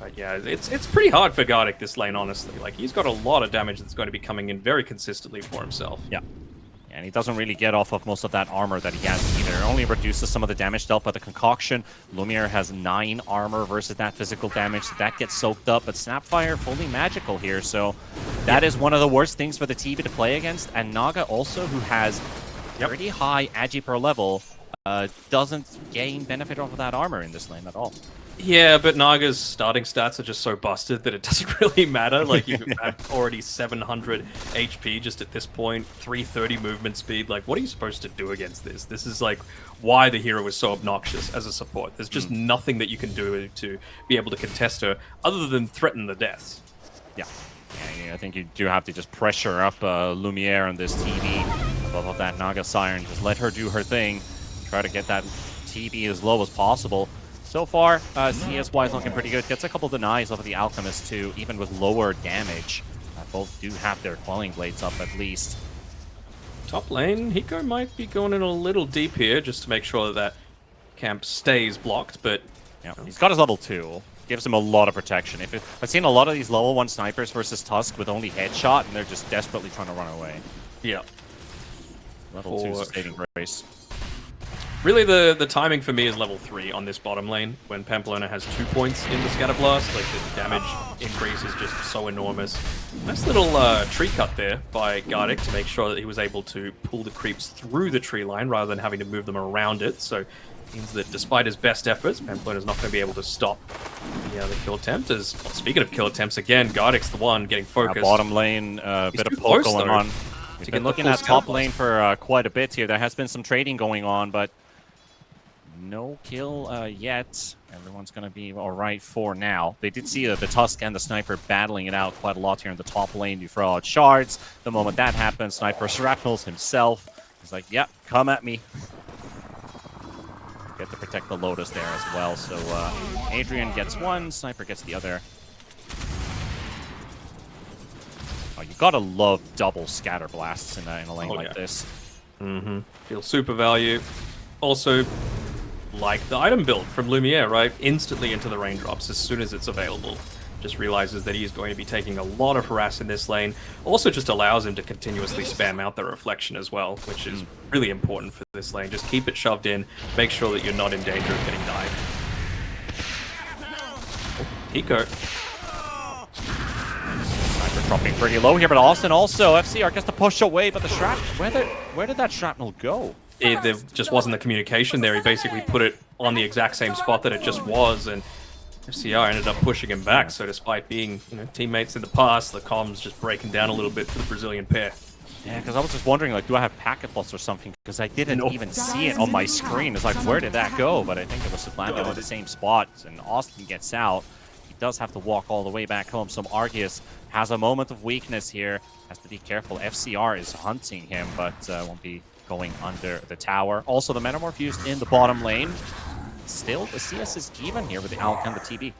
But yeah, it's pretty hard for Gardic this lane, honestly. Like, he's got a lot of damage that's going to be coming in very consistently for himself. Yeah. And he doesn't really get off of most of that armor that he has either. It only reduces some of the damage dealt by the concoction. Lumiere has 9 armor versus that physical damage. So that gets soaked up, but Snapfire fully magical here. So that is one of the worst things for the TV to play against. And Naga also, who has pretty high agi per level, doesn't gain benefit off of that armor in this lane at all. Yeah, but Naga's starting stats are just so busted that it doesn't really matter. Like, you've already 700 HP just at this point, 330 movement speed. Like, what are you supposed to do against this? This is, like, why the hero is so obnoxious as a support. There's just nothing that you can do to be able to contest her other than threaten the deaths. Yeah. I think you do have to just pressure up Lumiere on this TV above that Naga Siren. Just let her do her thing. Try to get that TV as low as possible. So far, CS-wise looking pretty good. Gets a couple denies off of the Alchemist too, even with lower damage. Both do have their Quelling Blades up at least. Top lane, Hiko might be going in a little deep here just to make sure that that camp stays blocked, but... Yeah, he's got his level 2. Gives him a lot of protection. I've seen a lot of these level 1 snipers versus Tusk with only headshot, and they're just desperately trying to run away. Yeah. Level 2 is a saving grace. Really, the timing for me is level 3 on this bottom lane, when Pamplona has 2 points in the Scatter Blast. Like, the damage increase is just so enormous. Nice little tree cut there by Gardic to make sure that he was able to pull the creeps through the tree line rather than having to move them around it. So, it means that despite his best efforts, Pamplona's not going to be able to stop the kill attempt. As, well, speaking of kill attempts, again, Gardic's the one getting focused. Bottom lane, bit of too poke close, going though, on. We've been looking at top lane for quite a bit here. There has been some trading going on, but no kill yet. Everyone's going to be all right for now. They did see the Tusk and the Sniper battling it out quite a lot here in the top lane. You throw out shards. The moment that happens, Sniper shrapnels himself. He's like, yeah, come at me. Get to protect the Lotus there as well. So Adrian gets one, Sniper gets the other. Oh, you gotta love double scatter blasts in a lane like this. Feel super value. Also, like the item build from Lumiere, right? Instantly into the raindrops as soon as it's available. Just realizes that he is going to be taking a lot of harass in this lane. Also just allows him to continuously spam out the reflection as well, which is really important for this lane. Just keep it shoved in, make sure that you're not in danger of getting died. Hiko. Sniper dropping pretty low here, but Austin also, FCR gets to push away, but the shrapnel, where did that shrapnel go? There just wasn't the communication there. He basically put it on the exact same spot that it just was, and FCR ended up pushing him back. So despite being, teammates in the past, the comms just breaking down a little bit for the Brazilian pair. Yeah, because I was just wondering, like, do I have packet loss or something? Because I didn't even see it on my screen. It's like, where did that go? But I think it was landed on the same spot, and Austin gets out. He does have to walk all the way back home. So Arceus has a moment of weakness here. Has to be careful. FCR is hunting him, but won't be going under the tower. Also, the Metamorph used in the bottom lane. Still, the CS is even here with the Alk and the TB.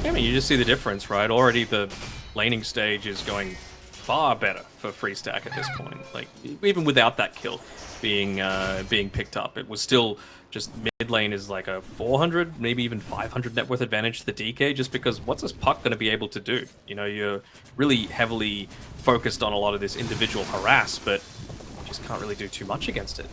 I mean, you just see the difference, right? Already the laning stage is going far better for Freestack at this point. Like, even without that kill being picked up, it was still just mid lane is like a 400, maybe even 500 net worth advantage to the DK, just because what's this Puck going to be able to do? You're really heavily focused on a lot of this individual harass, but just can't really do too much against it.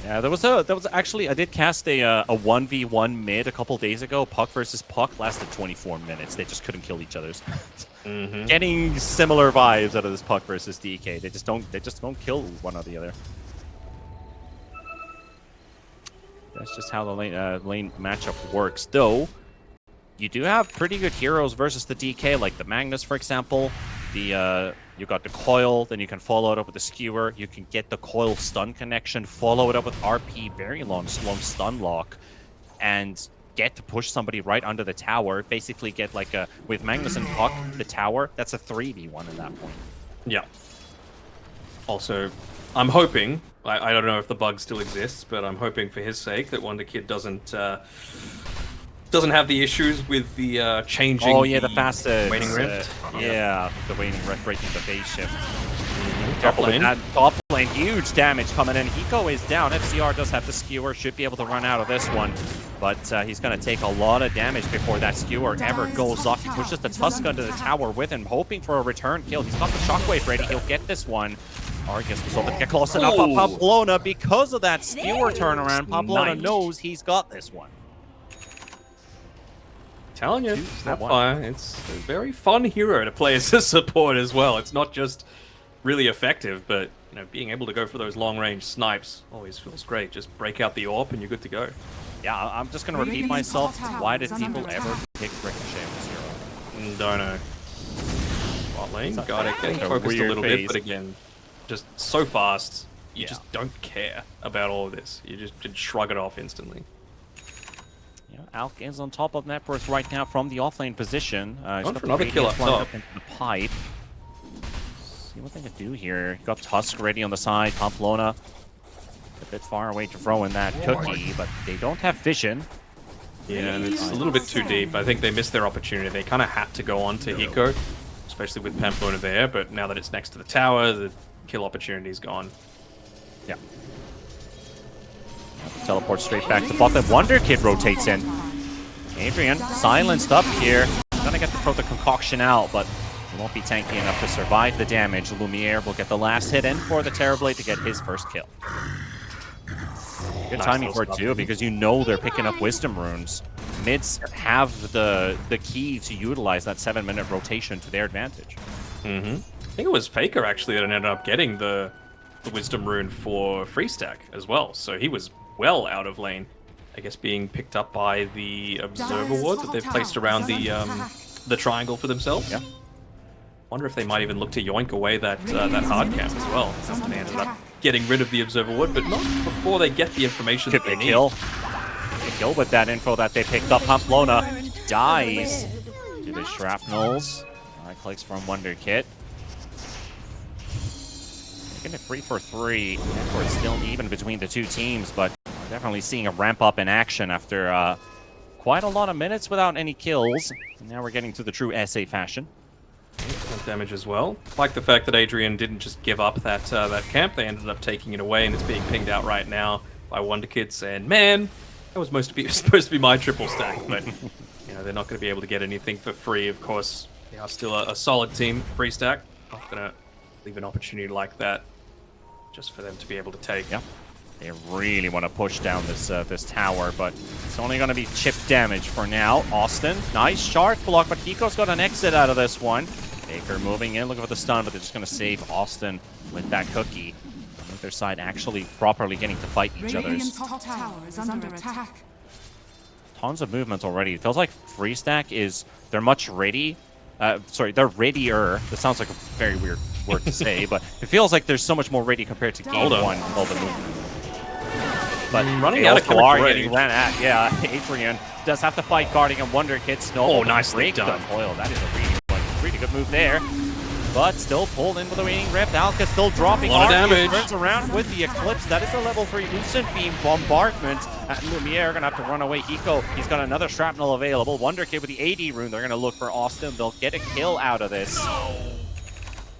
Yeah, there was actually, I did cast a 1v1 mid a couple days ago. Puck versus Puck lasted 24 minutes. They just couldn't kill each other's. Getting similar vibes out of this Puck versus DK. They just don't kill one or the other. That's just how the lane matchup works. Though, you do have pretty good heroes versus the DK, like the Magnus, for example. You got the coil, then you can follow it up with the skewer. You can get the coil stun connection, follow it up with RP, very long stun lock, and get to push somebody right under the tower. Basically get like a, with Magnus and Puck, the tower, that's a 3v1 at that point. Yeah. Also, I'm hoping, I don't know if the bug still exists, but I'm hoping for his sake that Wonder Kid doesn't have the issues with the changing. Oh yeah, the fastest waiting rift. Yeah, the waiting rift breaking the phase shift. Top Careful with lane. that top lane, huge damage coming in. Hiko is down. FCR does have the skewer, should be able to run out of this one, but he's going to take a lot of damage before that skewer ever goes off. He pushes the Tusk under the tower with him, hoping for a return kill. He's got the shockwave ready. He'll get this one. Argus was able to get close enough on Pamplona because of that skewer turnaround. Pamplona knows he's got this one. Telling you, Snapfire, it's a very fun hero to play as a support as well. It's not just really effective, but you know, being able to go for those long-range snipes always feels great. Just break out the AWP and you're good to go. Yeah, I'm just going to repeat myself. Why did people ever pick Ricochet as hero? Don't know. Bot lane, got it. Getting a focused a weird little phase. bit, but again, just so fast. You Yeah. just don't care about all of this. You just shrug it off instantly. Yeah, Alk is on top of Networth right now from the offlane position. He's Going got for the another kill radius up lined top. into the pipe. See what they can do here. Got Tusk ready on the side. Pamplona a bit far away to throw in that cookie, but they don't have vision. Yeah, and it's a little bit too deep. I think they missed their opportunity. They kind of had to go on to Hiko, especially with Pamplona there, but now that it's next to the tower, the kill opportunity's gone. Yeah. Teleport straight back to bot. That Wonder Kid rotates in. Adrian silenced up here. Gonna get to throw the concoction out, but he won't be tanky enough to survive the damage. Lumiere will get the last hit in for the Terrorblade to get his first kill. Good timing for it too, because you know they're picking up Wisdom Runes. Mids have the key to utilize that 7-minute rotation to their advantage. I think it was Faker actually that ended up getting the Wisdom Rune for Freestack as well, so he was well out of lane. I guess being picked up by the Observer Ward that they've placed around the triangle for themselves. Yeah. Wonder if they might even look to yoink away that hard camp as well. After they ended up getting rid of the Observer Ward, but not before they get the information Could that they they need. kill? They kill with that info that they picked up. Pamplona dies to the shrapnels. Right clicks from Wonder Kid. Making it 3 for 3. It's still even between the two teams, but we're definitely seeing a ramp up in action after quite a lot of minutes without any kills. And now we're getting to the true SA fashion. Damage as well. Like the fact that Adrian didn't just give up that camp, they ended up taking it away, and it's being pinged out right now by Wonder Kid saying, "Man, that was supposed to be my triple stack," but you know they're not going to be able to get anything for free. Of course, they are still a solid team. Free stack, not going to leave an opportunity like that just for them to be able to take. Yeah. They really want to push down this this tower, but it's only going to be chip damage for now. Austin, nice shark block, but Hiko's got an exit out of this one. Baker moving in, looking for the stun, but they're just going to save Austin with that cookie. On the other side, actually properly getting to fight each Radiant's other's. top tower is under attack. Tons of movement already. It feels like Freestack is, they're much ready. Sorry, they're readier. That sounds like a very weird word to say, but it feels like there's so much more ready compared to game one with all the movement. But Running they out of also are chemical getting rage. ran at. Yeah, Adrian does have to fight guarding and Wonder Kid. Snowball. Oh, nicely break done. the foil. That is a really good move there. But still pulled in with the waiting rift. Alka still dropping. A lot of Arceus damage. turns around with the Eclipse. That is a level 3 Lucent Beam bombardment. And Lumiere gonna have to run away. Hiko, he's got another shrapnel available. Wonder Kid with the AD rune. They're gonna look for Austin. They'll get a kill out of this.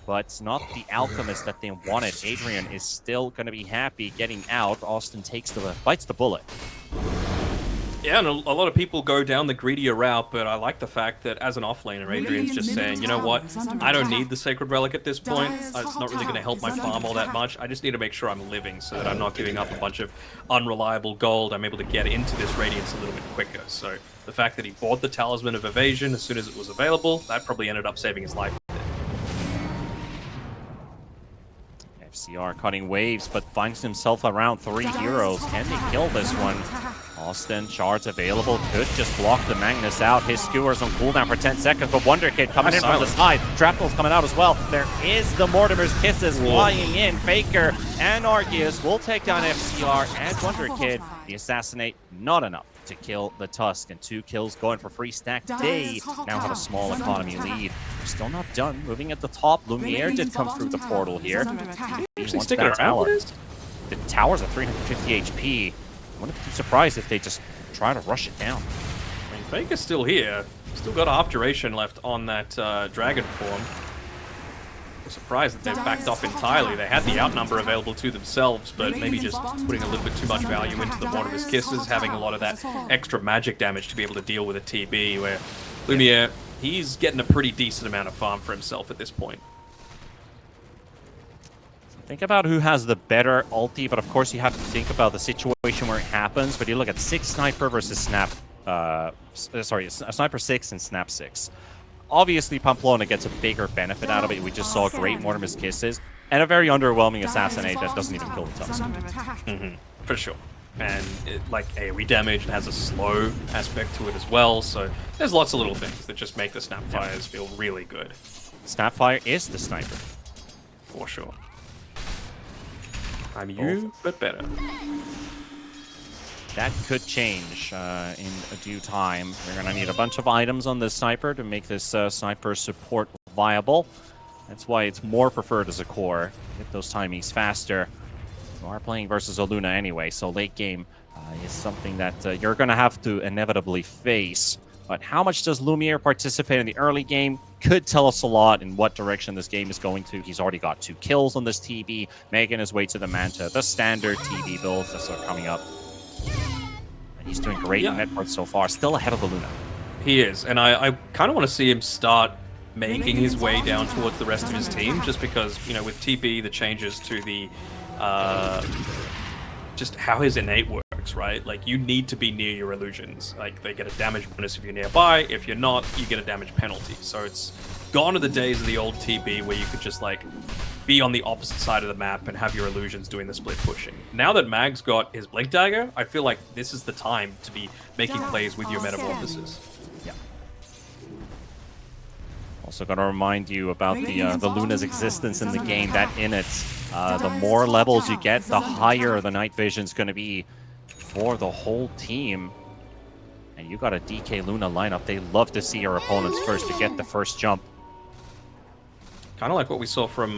But it's not the Alchemist that they wanted. Adrian is still going to be happy getting out. Austin bites the bullet. Yeah, and a lot of people go down the greedier route, but I like the fact that as an offlaner, Adrian's just saying, you know what, I don't need the Sacred Relic at this point. It's not really going to help my farm all that much. I just need to make sure I'm living so that I'm not giving up a bunch of unreliable gold. I'm able to get into this Radiance a little bit quicker. So the fact that he bought the Talisman of Evasion as soon as it was available, that probably ended up saving his life. FCR cutting waves, but finds himself around 3 heroes. Can they kill this one? Austin, shards available, could just block the Magnus out. His skewer's on cooldown for 10 seconds, but Wonder Kid coming in from the side. Shrapnel's coming out as well. There is the Mortimer's Kisses flying in. Faker and Arceus will take down FCR and Wonder Kid. The Assassinate, not enough to kill the Tusk, and 2 kills going for Free Stack. They now have a small economy lead. They're still not done. Moving at the top, Lumiere did come through the portal here. Actually sticking around with this? The tower's at 350 HP. I wouldn't be surprised if they just try to rush it down. I mean, Faker's still here. Still got half duration left on that dragon form. I'm surprised that they've backed off entirely. They had the outnumber available to themselves, but maybe just putting a little bit too much value into the Mortimer's Kisses, having a lot of that extra magic damage to be able to deal with a TB, where Lumiere, he's getting a pretty decent amount of farm for himself at this point. Think about who has the better ulti, but of course you have to think about the situation where it happens. But you look at 6 Sniper versus Snap, Sniper 6 and Snap 6. Obviously, Pamplona gets a bigger benefit out of it. We just saw great Mortimer's Kisses and a very underwhelming Assassinate that doesn't even kill the Tusk. For sure. And it, like AoE damage, it has a slow aspect to it as well, so there's lots of little things that just make the Snapfires feel really good. Snapfire is the sniper. For sure. I'm you, but better. That could change in a due time. We're going to need a bunch of items on this sniper to make this sniper support viable. That's why it's more preferred as a core. Get those timings faster. You are playing versus a Luna anyway, so late game is something that you're going to have to inevitably face. But how much does Lumiere participate in the early game could tell us a lot in what direction this game is going to. He's already got 2 kills on this TB, making his way to the Manta. The standard TB builds that are coming up. And he's doing great in Network so far, still ahead of the Luna. He is, and I kind of want to see him start making his way down towards the rest of his team, just because, you know, with TB, the changes to the just how his innate works, right? Like, you need to be near your illusions. Like, they get a damage bonus if you're nearby. If you're not, you get a damage penalty. So it's gone to the days of the old TB where you could just, like, be on the opposite side of the map and have your illusions doing the split pushing. Now that Mag's got his Blink Dagger, I feel like this is the time to be making plays with your Metamorphosis. Yeah. Also got to remind you about the Luna's existence in the game, that in it. The more levels you get, the higher the night vision's going to be for the whole team. And you got a DK Luna lineup. They love to see your opponents first to get the first jump. Kind of like what we saw from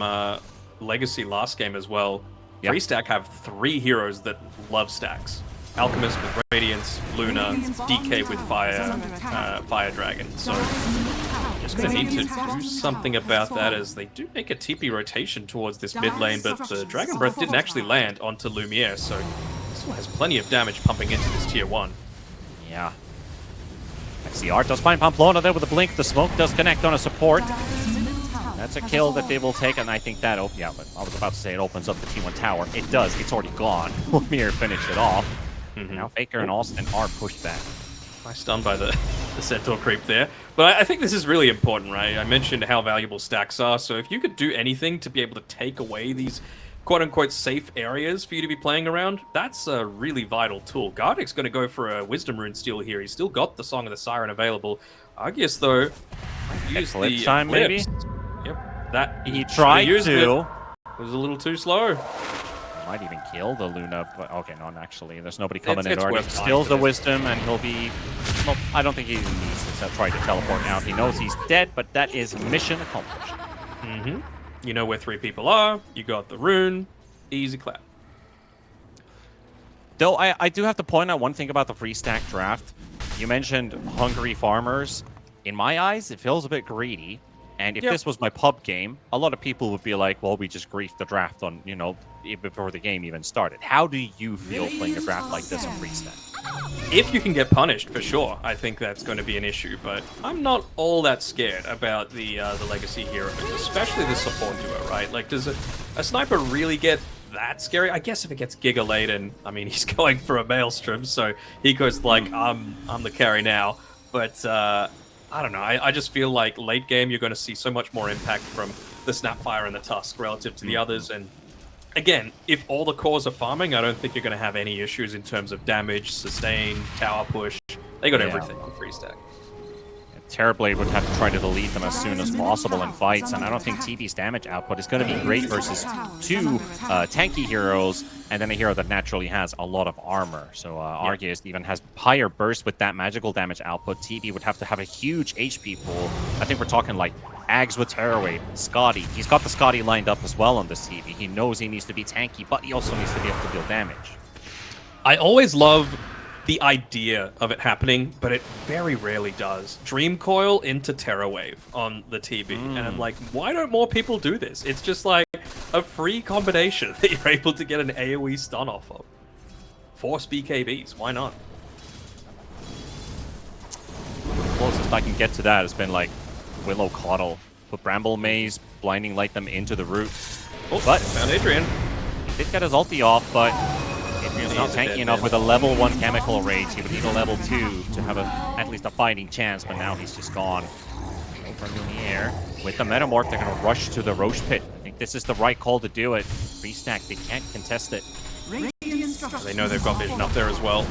Legacy last game as well. Yep. Free Stack have 3 heroes that love stacks. Alchemist with Radiance, Luna, DK with Fire Dragon. So just going to need to do something about that, as they do make a TP rotation towards this mid lane, but the Dragon Breath didn't actually land onto Lumiere, so still has plenty of damage pumping into this tier 1. Yeah. FCR does find Pamplona there with a blink. The smoke does connect on a support. That's a kill that they will take, and I think that, yeah, but I was about to say it opens up the T1 tower. It does. It's already gone. Lumiere finished it off. Now Faker and Austin are pushed back. Nice stun by the Centaur creep there. But I think this is really important, right? I mentioned how valuable stacks are, so if you could do anything to be able to take away these quote-unquote safe areas for you to be playing around, that's a really vital tool. Gardick's going to go for a Wisdom Rune steal here. He's still got the Song of the Siren available. Arceus, though, used Eclipse the time, maybe? Eclipse. Yep, that He tried to. It was a little too slow. Might even kill the Luna, but okay, not actually. There's nobody coming in It's already. worth Steals the trying for Wisdom, and he'll be... Well, I don't think he even needs to try to teleport now. He knows he's dead, but that is mission accomplished. You know where 3 people are. You got the rune. Easy clap. Though I do have to point out one thing about the free stack draft. You mentioned hungry farmers. In my eyes, it feels a bit greedy. And if this was my pub game, a lot of people would be like, well, we just griefed the draft on, you know, before the game even started. How do you feel playing a draft like this on free stack? If you can get punished, for sure, I think that's going to be an issue. But I'm not all that scared about the legacy heroes, especially the support duo, right? Like, does a sniper really get that scary? I guess if it gets Giga late, and I mean, he's going for a Maelstrom, so he goes like, I'm the carry now. But I don't know. I just feel like late game, you're going to see so much more impact from the Snapfire and the Tusk relative to the others, and again, if all the cores are farming, I don't think you're going to have any issues in terms of damage, sustain, tower push. They got everything on Freestack. Terrorblade would have to try to delete them as soon as possible in fights, and I don't think TB's damage output is going to be great versus two tanky heroes, and then a hero that naturally has a lot of armor. So Arceus even has higher burst with that magical damage output. TB would have to have a huge HP pool. I think we're talking like Ags with Terrorwave, Scotty. He's got the Scotty lined up as well on this TB. He knows he needs to be tanky, but he also needs to be able to deal damage. I always love the idea of it happening, but it very rarely does. Dream Coil into Terrorwave on the TB, and I'm like, why don't more people do this? It's just like a free combination that you're able to get an AoE stun off of. Force BKBs, why not? The closest I can get to that has been like Willow Coddle. Put Bramble Maze, blinding light them into the root. Oh, but found Adrian. He did get his ulti off, but Adrian's not tanky enough with a level 1 chemical rage. He would need a level 2 to have at least a fighting chance, but now he's just gone. Over in the air. With the Metamorph, they're going to rush to the Roche Pit. I think this is the right call to do it. Freestack, they can't contest it. They know they've got vision up there as well.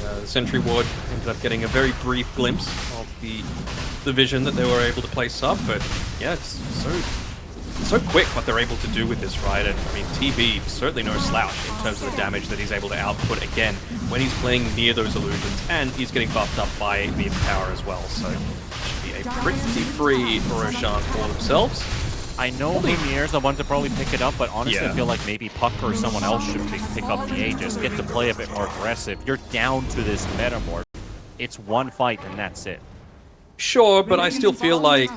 The Sentry Ward ended up getting a very brief glimpse of the vision that they were able to place up, but yeah, it's so quick what they're able to do with this, right? And I mean, TB, certainly no slouch in terms of the damage that he's able to output again when he's playing near those illusions, and he's getting buffed up by the power as well, so it should be a pretty free Roshan for themselves. I know Lumiere's the one to probably pick it up, but honestly, I feel like maybe Puck or someone else should pick up the Aegis, get to play a bit more aggressive. You're down to this Metamorph. It's one fight and that's it. Sure, but I still feel like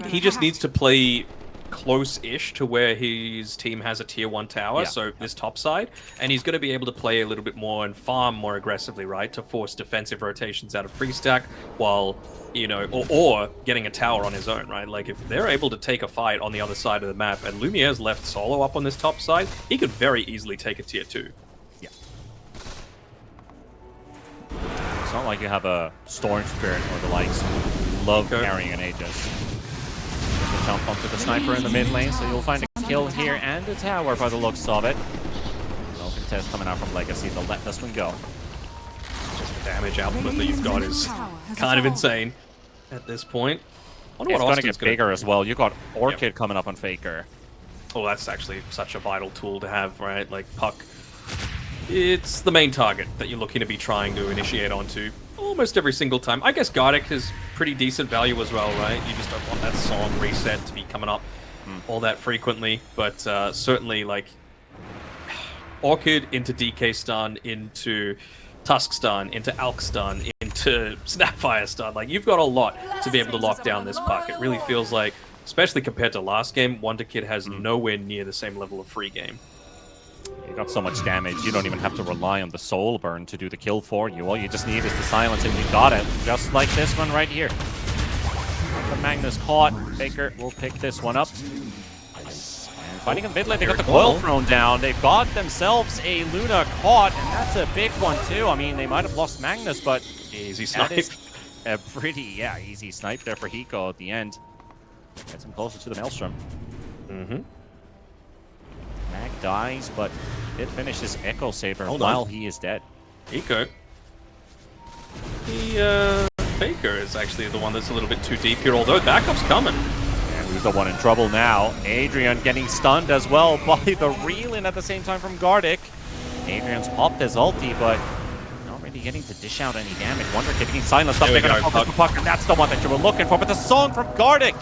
he just needs to play close-ish to where his team has a tier 1 tower, so this top side, and he's going to be able to play a little bit more and farm more aggressively, right, to force defensive rotations out of Freestack while, you know, or getting a tower on his own, right? Like, if they're able to take a fight on the other side of the map and Lumiere's left solo up on this top side, he could very easily take a tier 2. Yeah. It's not like you have a Storm Spirit or the likes who love carrying an Aegis. Jump onto the sniper in the mid lane, so you'll find a kill here and a tower by the looks of it. No contest coming out from Legacy to let this one go. Just the damage output that you've got is kind of insane at this point. It's going to get bigger as well. You got Orchid coming up on Faker. Oh, that's actually such a vital tool to have, right? Like, Puck, it's the main target that you're looking to be trying to initiate onto almost every single time. I guess Gardic has pretty decent value as well, right? You just don't want that song reset to be coming up all that frequently, but certainly, like, Orchid into DK stun, into Tusk stun, into Alk stun, into Snapfire stun. Like, you've got a lot to be able to lock down this Puck. It really feels like, especially compared to last game, Wonder Kid has nowhere near the same level of free game. You got so much damage, you don't even have to rely on the soul burn to do the kill for you. All you just need is the silence, and you got it. Just like this one right here. The Magnus caught. Faker will pick this one up. And fighting in mid lane, they got the coil thrown down. They've got themselves a Luna caught, and that's a big one too. I mean, they might have lost Magnus, but easy snipe. A pretty, easy snipe there for Hiko at the end. Gets him closer to the Maelstrom. Mag dies, but did finish his Echo Saber while he is dead. Hiko. The Faker is actually the one that's a little bit too deep here, although backup's coming. And who's the one in trouble now? Adrian getting stunned as well by the reel-in at the same time from Gardic. Adrian's popped his ulti, but not really getting to dish out any damage. Wonder Kid getting silenced up. They're going to focus the Puck, and that's the one that you were looking for. But the song from Gardic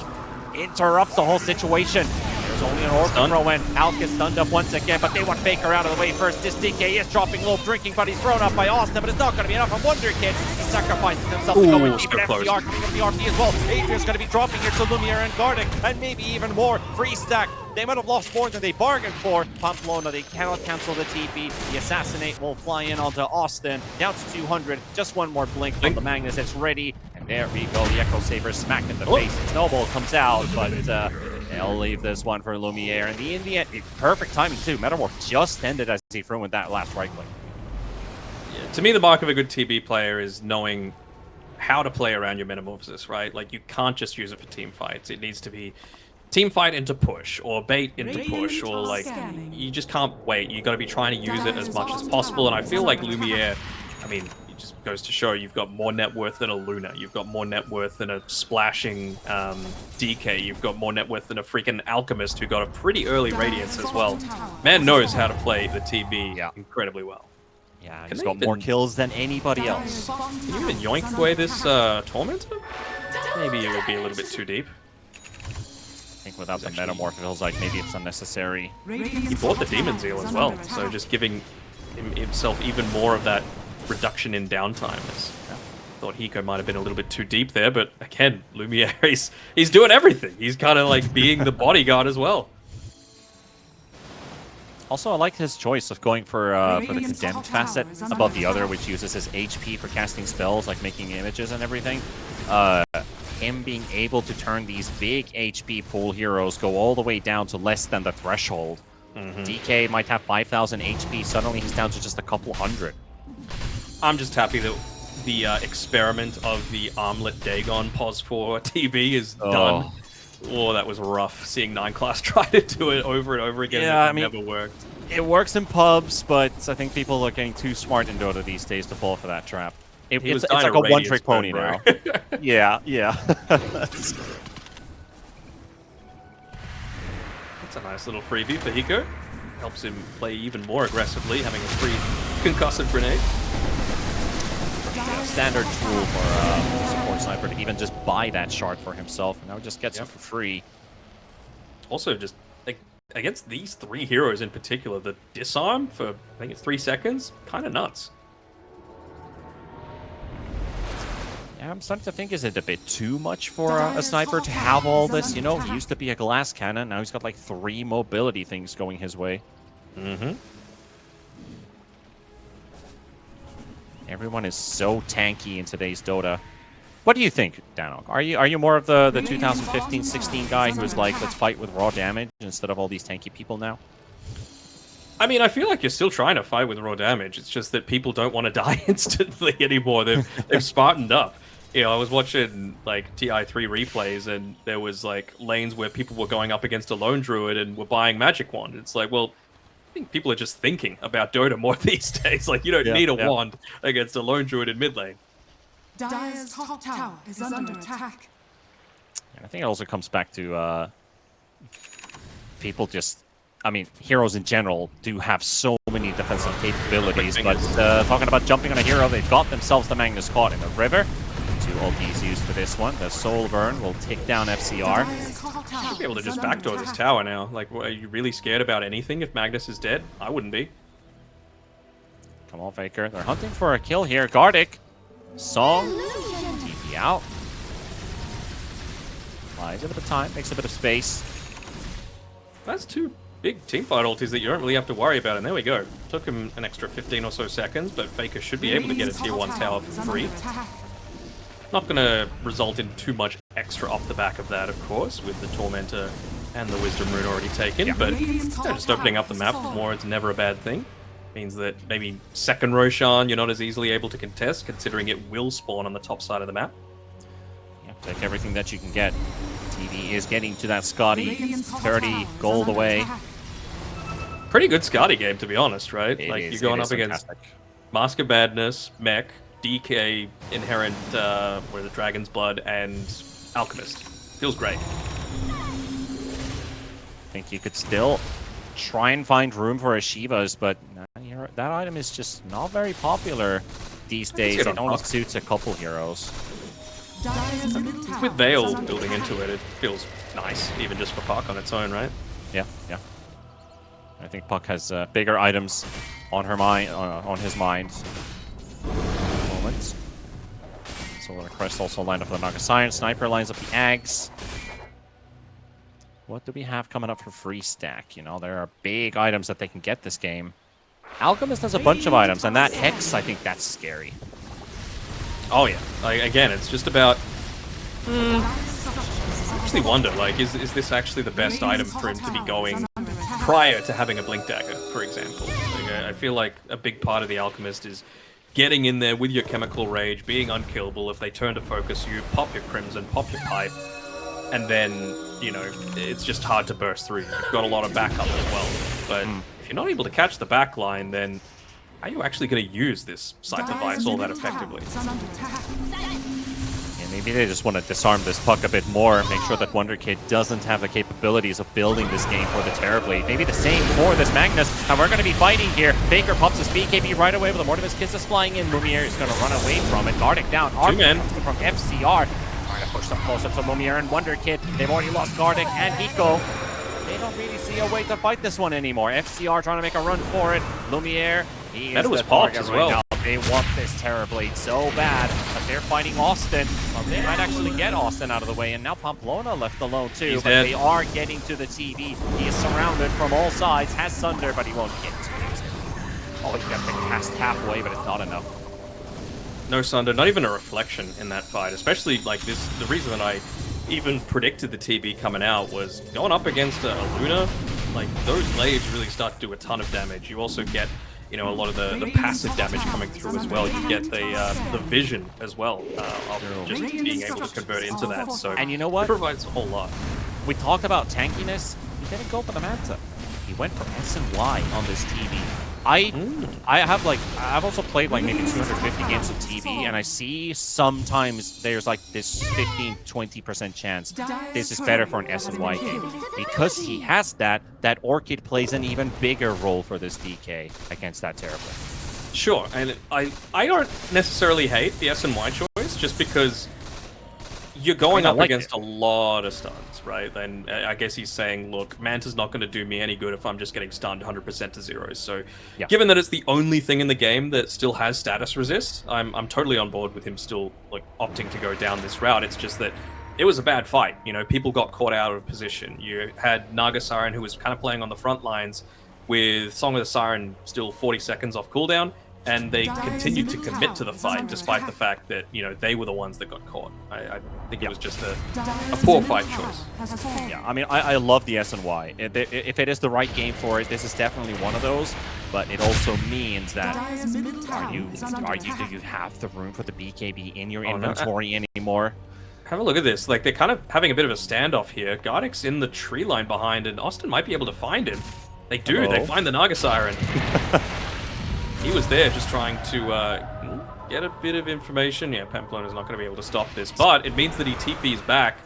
interrupts the whole situation. There's only an orphan throw in. Alk is stunned up once again, but they want Faker out of the way first. This DK is dropping low, drinking, but he's thrown up by Austin, but it's not going to be enough. And Wonder Kid, he sacrifices himself to go and keep it FDR, coming from the RP as well. Adrian's going to be dropping here to Lumiere and Gardic, and maybe even more. Freestack. They might have lost more than they bargained for. Pamplona, they cannot cancel the TP. The Assassinate will fly in onto Austin. Down to 200. Just one more blink from the Magnus. It's ready. And there we go. The Echo Saber smacked in the face. Snowball comes out, but they'll leave this one for Lumiere. And in the end, perfect timing too. Metamorph just ended as he threw in that last right click. Yeah, to me, the mark of a good TB player is knowing how to play around your Metamorphosis, right? Like, you can't just use it for team fights. It needs to be team fight into push or bait into push, or like you just can't wait. You got to be trying to use it as much as possible. And I feel like Lumiere, I mean, it just goes to show you've got more net worth than a Luna. You've got more net worth than a splashing DK. You've got more net worth than a freaking Alchemist who got a pretty early Radiance as well. Man knows how to play the TB incredibly well. Yeah, Can he's they got more even- kills than anybody else. Can you even yoink away this Tormentor? Maybe it would be a little bit too deep. I think without the Metamorph, it feels like maybe it's unnecessary. He bought the Demon Zeal as well, so just giving himself even more of that reduction in downtime. Thought Hiko might have been a little bit too deep there, but again, Lumiere, he's doing everything. He's kind of like being the bodyguard as well. Also, I like his choice of going for the Condemned facet above the other, which uses his HP for casting spells, like making images and everything. Him being able to turn these big HP pool heroes go all the way down to less than the threshold. DK might have 5,000 HP, suddenly he's down to just a couple hundred. I'm just happy that the experiment of the Armlet Dagon pos for TB is done. Oh, that was rough. Seeing 9 class try to do it over and over again. Yeah, It I mean, never worked. It works in pubs, but I think people are getting too smart in Dota these days to fall for that trap. It's like a one-trick pony now. Yeah. That's a nice little freebie for Hiko. Helps him play even more aggressively, having a free concussive grenade. Standard tool for a support sniper to even just buy that shard for himself, and now just gets it for free. Also, just like against these 3 heroes in particular, the disarm for I think it's 3 seconds, kind of nuts. Yeah, I'm starting to think, is it a bit too much for a sniper to have all this? You know, he used to be a glass cannon, now he's got like 3 mobility things going his way. Everyone is so tanky in today's Dota. What do you think, Danog? Are you more of the 2015-16 guy who is like, let's fight with raw damage instead of all these tanky people now? I mean, I feel like you're still trying to fight with raw damage. It's just that people don't want to die instantly anymore. They've smartened up. You know, I was watching like TI3 replays, and there was like lanes where people were going up against a lone druid and were buying magic wand. It's like, well, I think people are just thinking about Dota more these days. Like, you don't need a wand against a lone druid in mid lane. Dire's top tower is under attack. And I think it also comes back to people just... I mean, heroes in general do have so many defensive capabilities, but talking about jumping on a hero, they've got themselves the Magnus caught in the river. 2 ultis used for this one. The Soul Burn will take down FCR. Should be able to just backdoor this tower now. Like, are you really scared about anything if Magnus is dead? I wouldn't be. Come on, Faker. They're hunting for a kill here. Gardic. Song. TP out. Buys a bit of time, makes a bit of space. That's 2 big teamfight ultis that you don't really have to worry about, and there we go. Took him an extra 15 or so seconds, but Faker should be able to get a tier 1 tower for free. Not going to result in too much extra off the back of that, of course, with the Tormentor and the Wisdom Rune already taken, but just opening up the map more is never a bad thing. Means that maybe second Roshan you're not as easily able to contest, considering it will spawn on the top side of the map. Yeah, take everything that you can get. TV is getting to that Scotty. 30 gold away. Pretty good Skadi game, to be honest, right? Like, you're going up against Mask of Badness, Mech, DK, Inherent, where the Dragon's Blood, and Alchemist. Feels great. I think you could still try and find room for a Shivas, but that item is just not very popular these days. It only suits a couple heroes. With Veil building into it, it feels nice, even just for Puck on its own, right? Yeah. I think Puck has bigger items on her mind, on his mind. Moment. Solar Crest also lined up for the Nagascience. Sniper lines up the Ags. What do we have coming up for free stack? You know, there are big items that they can get this game. Alchemist has a bunch of items, and that Hex, I think that's scary. Oh yeah. Like, again, it's just about... I actually wonder, like, is this actually the best item for him to be going prior to having a Blink Dagger, for example? Like, I feel like a big part of the Alchemist is getting in there with your Chemical Rage, being unkillable. If they turn to focus you, pop your Crimson, pop your Pipe. and then, you know, it's just hard to burst through. You've got a lot of backup as well. But if you're not able to catch the back line, then how are you actually going to use this site device all that effectively? And maybe they just want to disarm this puck a bit more, make sure that Wonder Kid doesn't have the capabilities of building this game for the Terrorblade. Maybe the same for this Magnus, and we're going to be fighting here. Faker pops his BKB right away, but the Mortimus Kisses flying in. Lumiere is going to run away from it. Gardic down. Two men from FCR. Trying to push them closer to Lumiere and Wonder Kid. They've already lost Gardic and Hiko. They don't really see a way to fight this one anymore. FCR trying to make a run for it. Lumiere, he is the target as right well. now. They want this Terrorblade so bad, but they're fighting Austin. Well, they might actually get Austin out of the way, and now Pamplona left alone too. He's but dead. They are getting to the TV. He is surrounded from all sides, has Sunder, but he won't get to it. Oh, he got cast halfway, but it's not enough. No Sunder, not even a reflection in that fight. Especially like this, the reason that I even predicted the TB coming out was going up against a Luna. Like those blades really start to do a ton of damage. You also get, you know, a lot of the passive damage coming through as well. You get the vision as well of just being able to convert into that. So And you know what? it provides a whole lot. We talked about tankiness. He didn't go for the Manta. He went for S and Y on this TV. I've also played like maybe 250 games of TV, and I see sometimes there's like this 15-20% chance this is better for an S and Y game. Because he has that Orchid plays an even bigger role for this DK against that Terrorblade. Sure, and I don't necessarily hate the S and Y choice just because you're going up against a lot of stuns, right? And I guess he's saying, look, Manta's not going to do me any good if I'm just getting stunned 100% to zeros. So Yeah. given that it's the only thing in the game that still has status resist, I'm totally on board with him still like opting to go down this route. It's just that it was a bad fight. You know, people got caught out of position. You had Naga Siren, who was kind of playing on the front lines with Song of the Siren still 40 seconds off cooldown, and they continued to commit to the fight despite the fact that, you know, they were the ones that got caught. I think it was just a poor fight choice. Yeah, I mean, I love the S and Y. If it is the right game for it, this is definitely one of those. But it also means that do you have the room for the BKB in your inventory anymore? Have a look at this. Like, they're kind of having a bit of a standoff here. Gardic's in the tree line behind, and Austin might be able to find him. They do. Hello? They find the Naga Siren. He was there just trying to get a bit of information. Yeah, Pamplona's not going to be able to stop this, but it means that he TP's back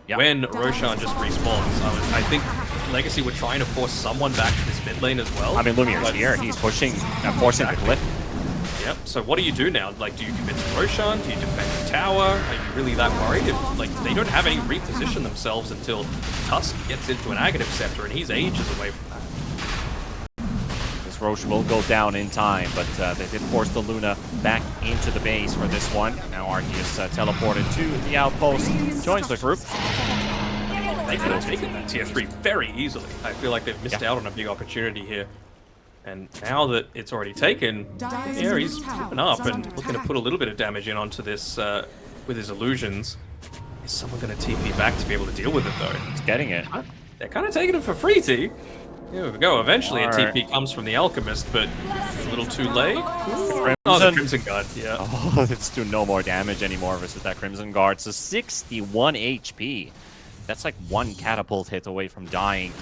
when Roshan just respawns. I think Legacy were trying to force someone back to this mid lane as well. I mean, Lumiere's here. He's pushing, forcing the cliff. Yep. So what do you do now? Like, do you commit to Roshan? Do you defend the tower? Are you really that worried? If, like, they don't have any reposition themselves until Tusk gets into an Aghanim Scepter, and he's ages away from that. Roche will go down in time, but they did force the Luna back into the base for this one. Now Arceus teleported to the outpost, joins the group. They could have taken that tier 3 very easily. I feel like they've missed out on a big opportunity here. And now that it's already taken, yeah, he's moving up and looking to put a little bit of damage in onto this with his illusions. Is someone going to TP back to be able to deal with it, though? He's getting it. They're kind of taking it for free, T. Here we go. Eventually, a TP comes from the Alchemist, but a little too late. Oh, the Crimson Guard, yeah. Oh, it's doing no more damage anymore versus that Crimson Guard. So 61 HP. That's like one catapult hit away from dying.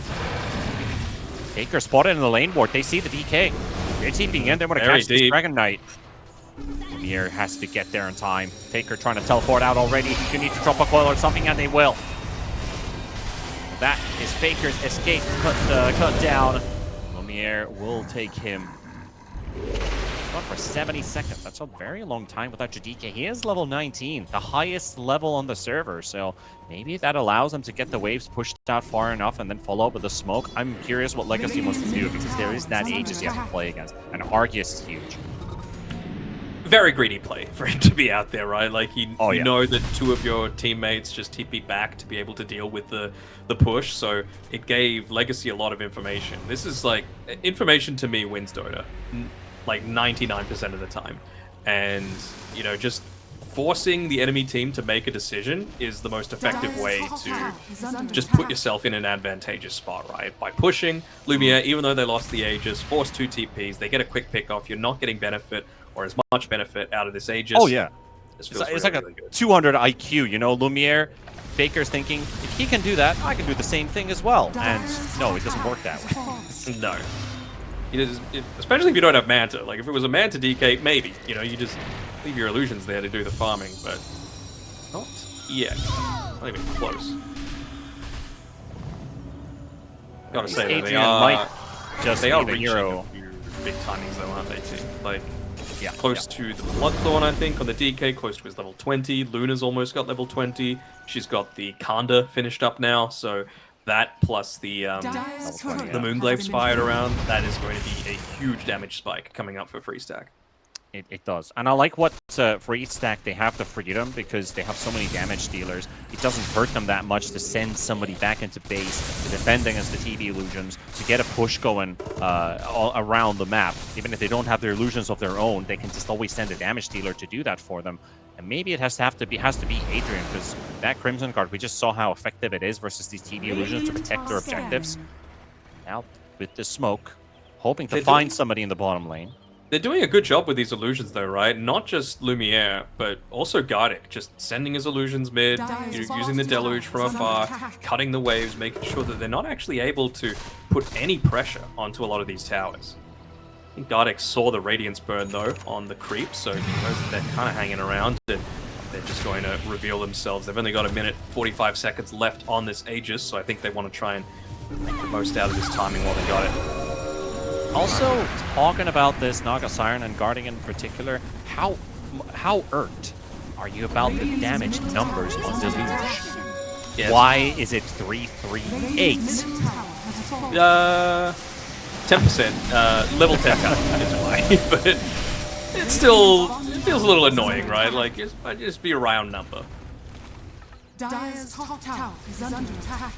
Faker spotted in the lane ward. They see the DK. They're TPing in. They want to catch this Dragon Knight. Lumiere has to get there in time. Faker trying to teleport out already. You need to drop a coil or something, and they will. That is Faker's escape cut down. Lumiere will take him. Gone for 70 seconds. That's a very long time without your DK. He is level 19, the highest level on the server. So maybe that allows him to get the waves pushed out far enough and then follow up with the smoke. I'm curious what Legacy wants to do because there is that Aegis you have to play against. And Arceus is huge. Very greedy play for him to be out there, right? Like, you yeah. know that two of your teammates just TP back to be able to deal with the push, so it gave Legacy a lot of information. This is like, information to me wins Dota, like 99% of the time. And, you know, just forcing the enemy team to make a decision is the most effective way to just put yourself in an advantageous spot, right? By pushing, Lumiere, even though they lost the Aegis, force 2 TPs, they get a quick pick off, you're not getting benefit or as much benefit out of this Aegis. Oh, yeah. It's like a 200 IQ, you know, Lumiere, Faker's thinking, if he can do that, I can do the same thing as well. And no, it doesn't work that way. No. Especially if you don't have Manta. Like, if it was a Manta DK, maybe. You know, you just leave your illusions there to do the farming, but not yet. Not even close. Gotta say, though, Adrian might just they are be the reaching hero. a few big timings, though, aren't they, too? Like, Yeah, close to the Bloodthorn, I think, on the DK, close to his level 20. Luna's almost got level 20. She's got the Kanda finished up now, so that plus the Moonglaive fired around, that is going to be a huge damage spike coming up for Freestack. It does. And I like what Free Stack, they have the freedom because they have so many damage dealers. It doesn't hurt them that much to send somebody back into base to defend against the TV illusions, to get a push going all around the map. Even if they don't have their illusions of their own, they can just always send a damage dealer to do that for them. And maybe it has to be Adrian, because that Crimson card, we just saw how effective it is versus these TV illusions to protect their objectives. Now, with the smoke, hoping to find somebody in the bottom lane. They're doing a good job with these illusions, though, right? Not just Lumiere, but also Gardic, just sending his illusions mid, using the deluge from afar, cutting the waves, making sure that they're not actually able to put any pressure onto a lot of these towers. I think Gardic saw the Radiance burn, though, on the creep, so he knows that they're kind of hanging around, and they're just going to reveal themselves. They've only got a minute, 45 seconds left on this Aegis, so I think they want to try and make the most out of this timing while they got it. Also, talking about this Naga Siren and Guardian in particular, how irked are you about the damage numbers on Deluge? Yeah, Why is it 338? 10%, level 10 is why, but it feels a little annoying, right? Like, just be a round number. Dire's top tower is under attack.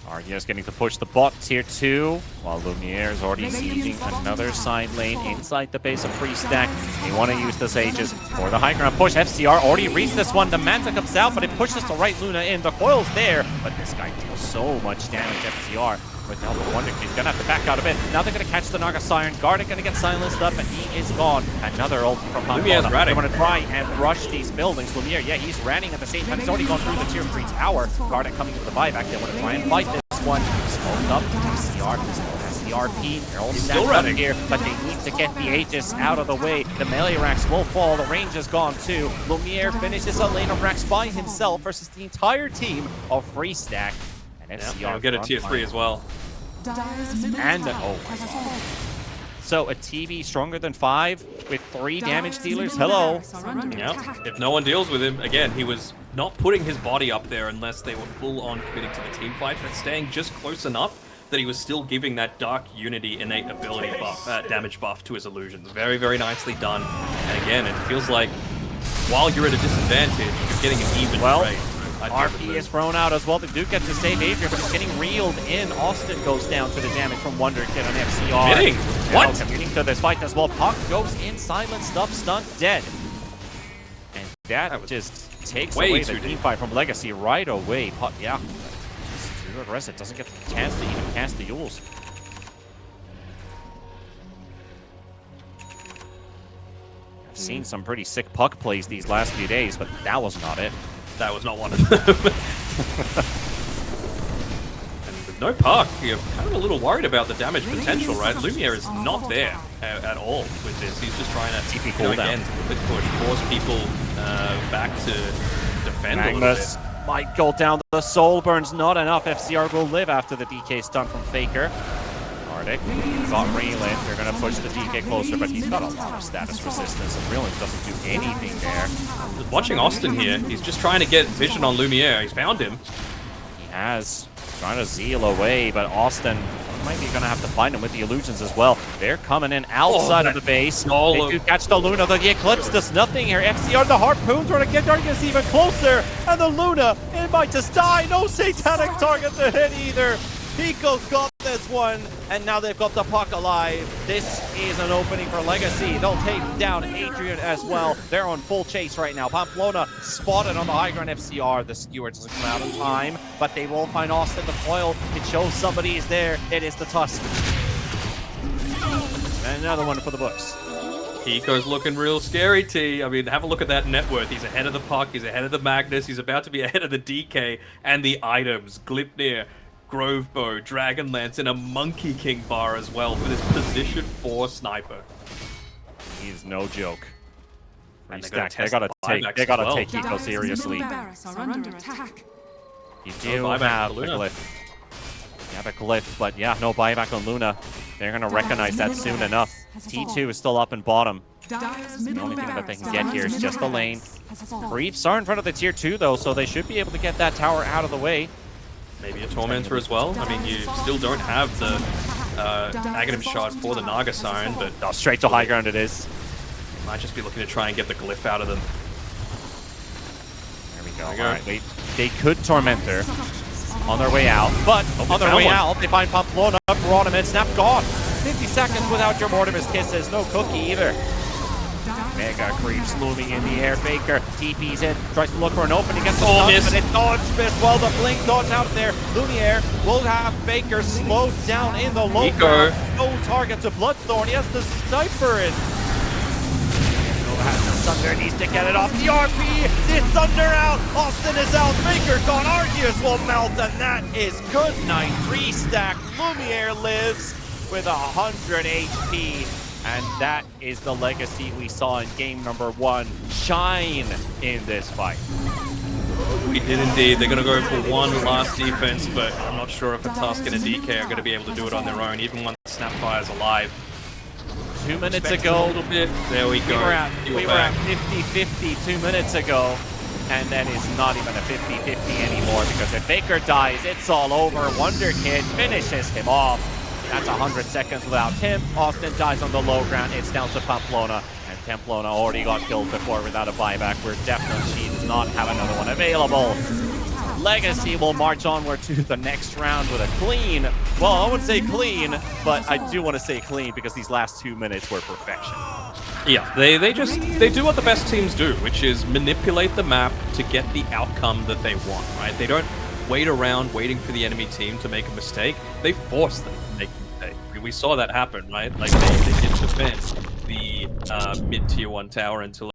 Argia's getting to push the bots here too, while Lumiere is already sieging another side lane inside the base of Free Stack. They want to use this Aegis for the high ground push. FCR already reached this one. The Manta comes out, but it pushes the right Luna in. The coil's there, but this guy deals so much damage. FCR with the help of Wonder Kid, gonna have to back out a bit. Now they're gonna catch the Naga Siren. Guardian gonna get silenced up, and he is gone. Another ult from Lumiere's Pamplona. ratting. They want to try and rush these buildings. Lumiere, yeah, he's ranting at the same time. He's already gone through the tier 3 tower. Guardian coming with the buyback. They want to try and fight this one. Smoked up. FCR still has the RP. They're all stacked up here, but they need to get the Aegis out of the way. The melee racks will fall. The range is gone too. Lumiere finishes a lane of racks by himself versus the entire team of Free Stack. And FCR will get a tier 3 as well. And so a TV stronger than 5 with 3 damage dealers. Hello. Yeah. If no one deals with him, again, he was not putting his body up there unless they were full on committing to the team fight, but staying just close enough that he was still giving that Dark Unity innate ability buff, damage buff to his illusions. Very, very nicely done. And again, it feels like while you're at a disadvantage, you're getting an even rate. RP is thrown out as well. They do get to save Adrian, but he's getting reeled in. Austin goes down to the damage from Wonder Kid on FCR. Committing? What? Committing to this fight as well. Puck goes in, silenced up, stunned, dead. And that just takes away the team fight from Legacy right away. Puck, yeah. Just too aggressive. Doesn't get the chance to even cast the Yules. I've seen some pretty sick Puck plays these last few days, but that was not it. That was not one of them. And with no Puck, you're kind of a little worried about the damage potential, right? Lumiere is not there at all with this. He's just trying to TP again, quick push, force people back to defend a little bit. Might go down. The soul burns not enough. FCR will live after the DK stun from Faker. Arctic got Raylan. They're going to push the DK closer, but he's got a lot of status resistance and really doesn't do anything there. Watching Austin here, he's just trying to get vision on Lumiere. He's found him. He has. Trying to zeal away, but Austin might be going to have to find him with the illusions as well. They're coming in outside of the base. They do catch the Luna. The Eclipse does nothing here. FCR, the Harpoons are going to get Darkness even closer. And the Luna, it might just die. No Satanic target to hit either. Pico's got this one, and now they've got the Puck alive. This is an opening for Legacy. They'll take down Adrian as well. They're on full chase right now. Pamplona spotted on the high ground FCR. The skewer doesn't come out in time, but they will find Austin. The coil, it shows somebody is there. It is the Tusk. And another one for the books. Hiko's looking real scary, T. I mean, have a look at that net worth. He's ahead of the Puck, he's ahead of the Magnus, he's about to be ahead of the DK and the items. Glipnir, Grovebow, Dragonlance, and a Monkey King bar as well for this position 4 sniper. He's no joke. And They gotta test gotta the take buybacks they gotta as well. take Hiko Dire's seriously. middle barracks are under attack. You do buyback have for a Luna. glyph. You have a glyph, but yeah, no buyback on Luna. They're gonna recognize that soon enough. T2 is still up and bottom. Dire's The middle only thing that they barracks can get here is just the lane. has fallen. Creeps are in front of the tier 2 though, so they should be able to get that tower out of the way. Maybe a Tormentor as well. I mean, you still don't have the Aghanim shot for the Naga Siren, but Oh, straight to high ground it is. might just be looking to try and get the glyph out of them. There we go. we go. Alright, wait. They could Tormentor on their way out, but on their found way one. out, they find Pamplona, Baronomed, Snap gone. 50 seconds without your Mortimer's Kisses, no cookie either. Mega creeps looming in the air. Faker TP's in, tries to look for an opening, gets the stun, miss. but it dodge miss. Well, the blink dodge out there. Lumiere will have Faker slowed down in the low Nico. ground. No target to Bloodthorn. He has the sniper in. Nova has the Thunder, needs to get it off the RP. The Thunder out. Austin is out. Faker gone. Arceus will melt, and that is good night. 3 stack. Lumiere lives with 100 HP. And that is the legacy we saw in game number 1 shine in this fight. We did indeed. They're going to go for one last defense, but I'm not sure if a Tusk and a DK are going to be able to do it on their own, even when Snapfire's alive. 2 minutes Expect ago, a little bit. There we go. we were at 50-50 2 minutes ago. And then it's not even a 50-50 anymore because if Faker dies, it's all over. Wonder Kid finishes him off. That's 100 seconds without him. Austin dies on the low ground. It's down to Pamplona. And Pamplona already got killed before without a buyback. We're definitely, she does not have another one available. Legacy will march onward to the next round with a clean. Well, I wouldn't say clean, but I do want to say clean because these last 2 minutes were perfection. Yeah, they do what the best teams do, which is manipulate the map to get the outcome that they want, right? They don't wait around waiting for the enemy team to make a mistake. They force them to make a mistake. We saw that happen, right? Like they didn't defend the mid-tier 1 tower until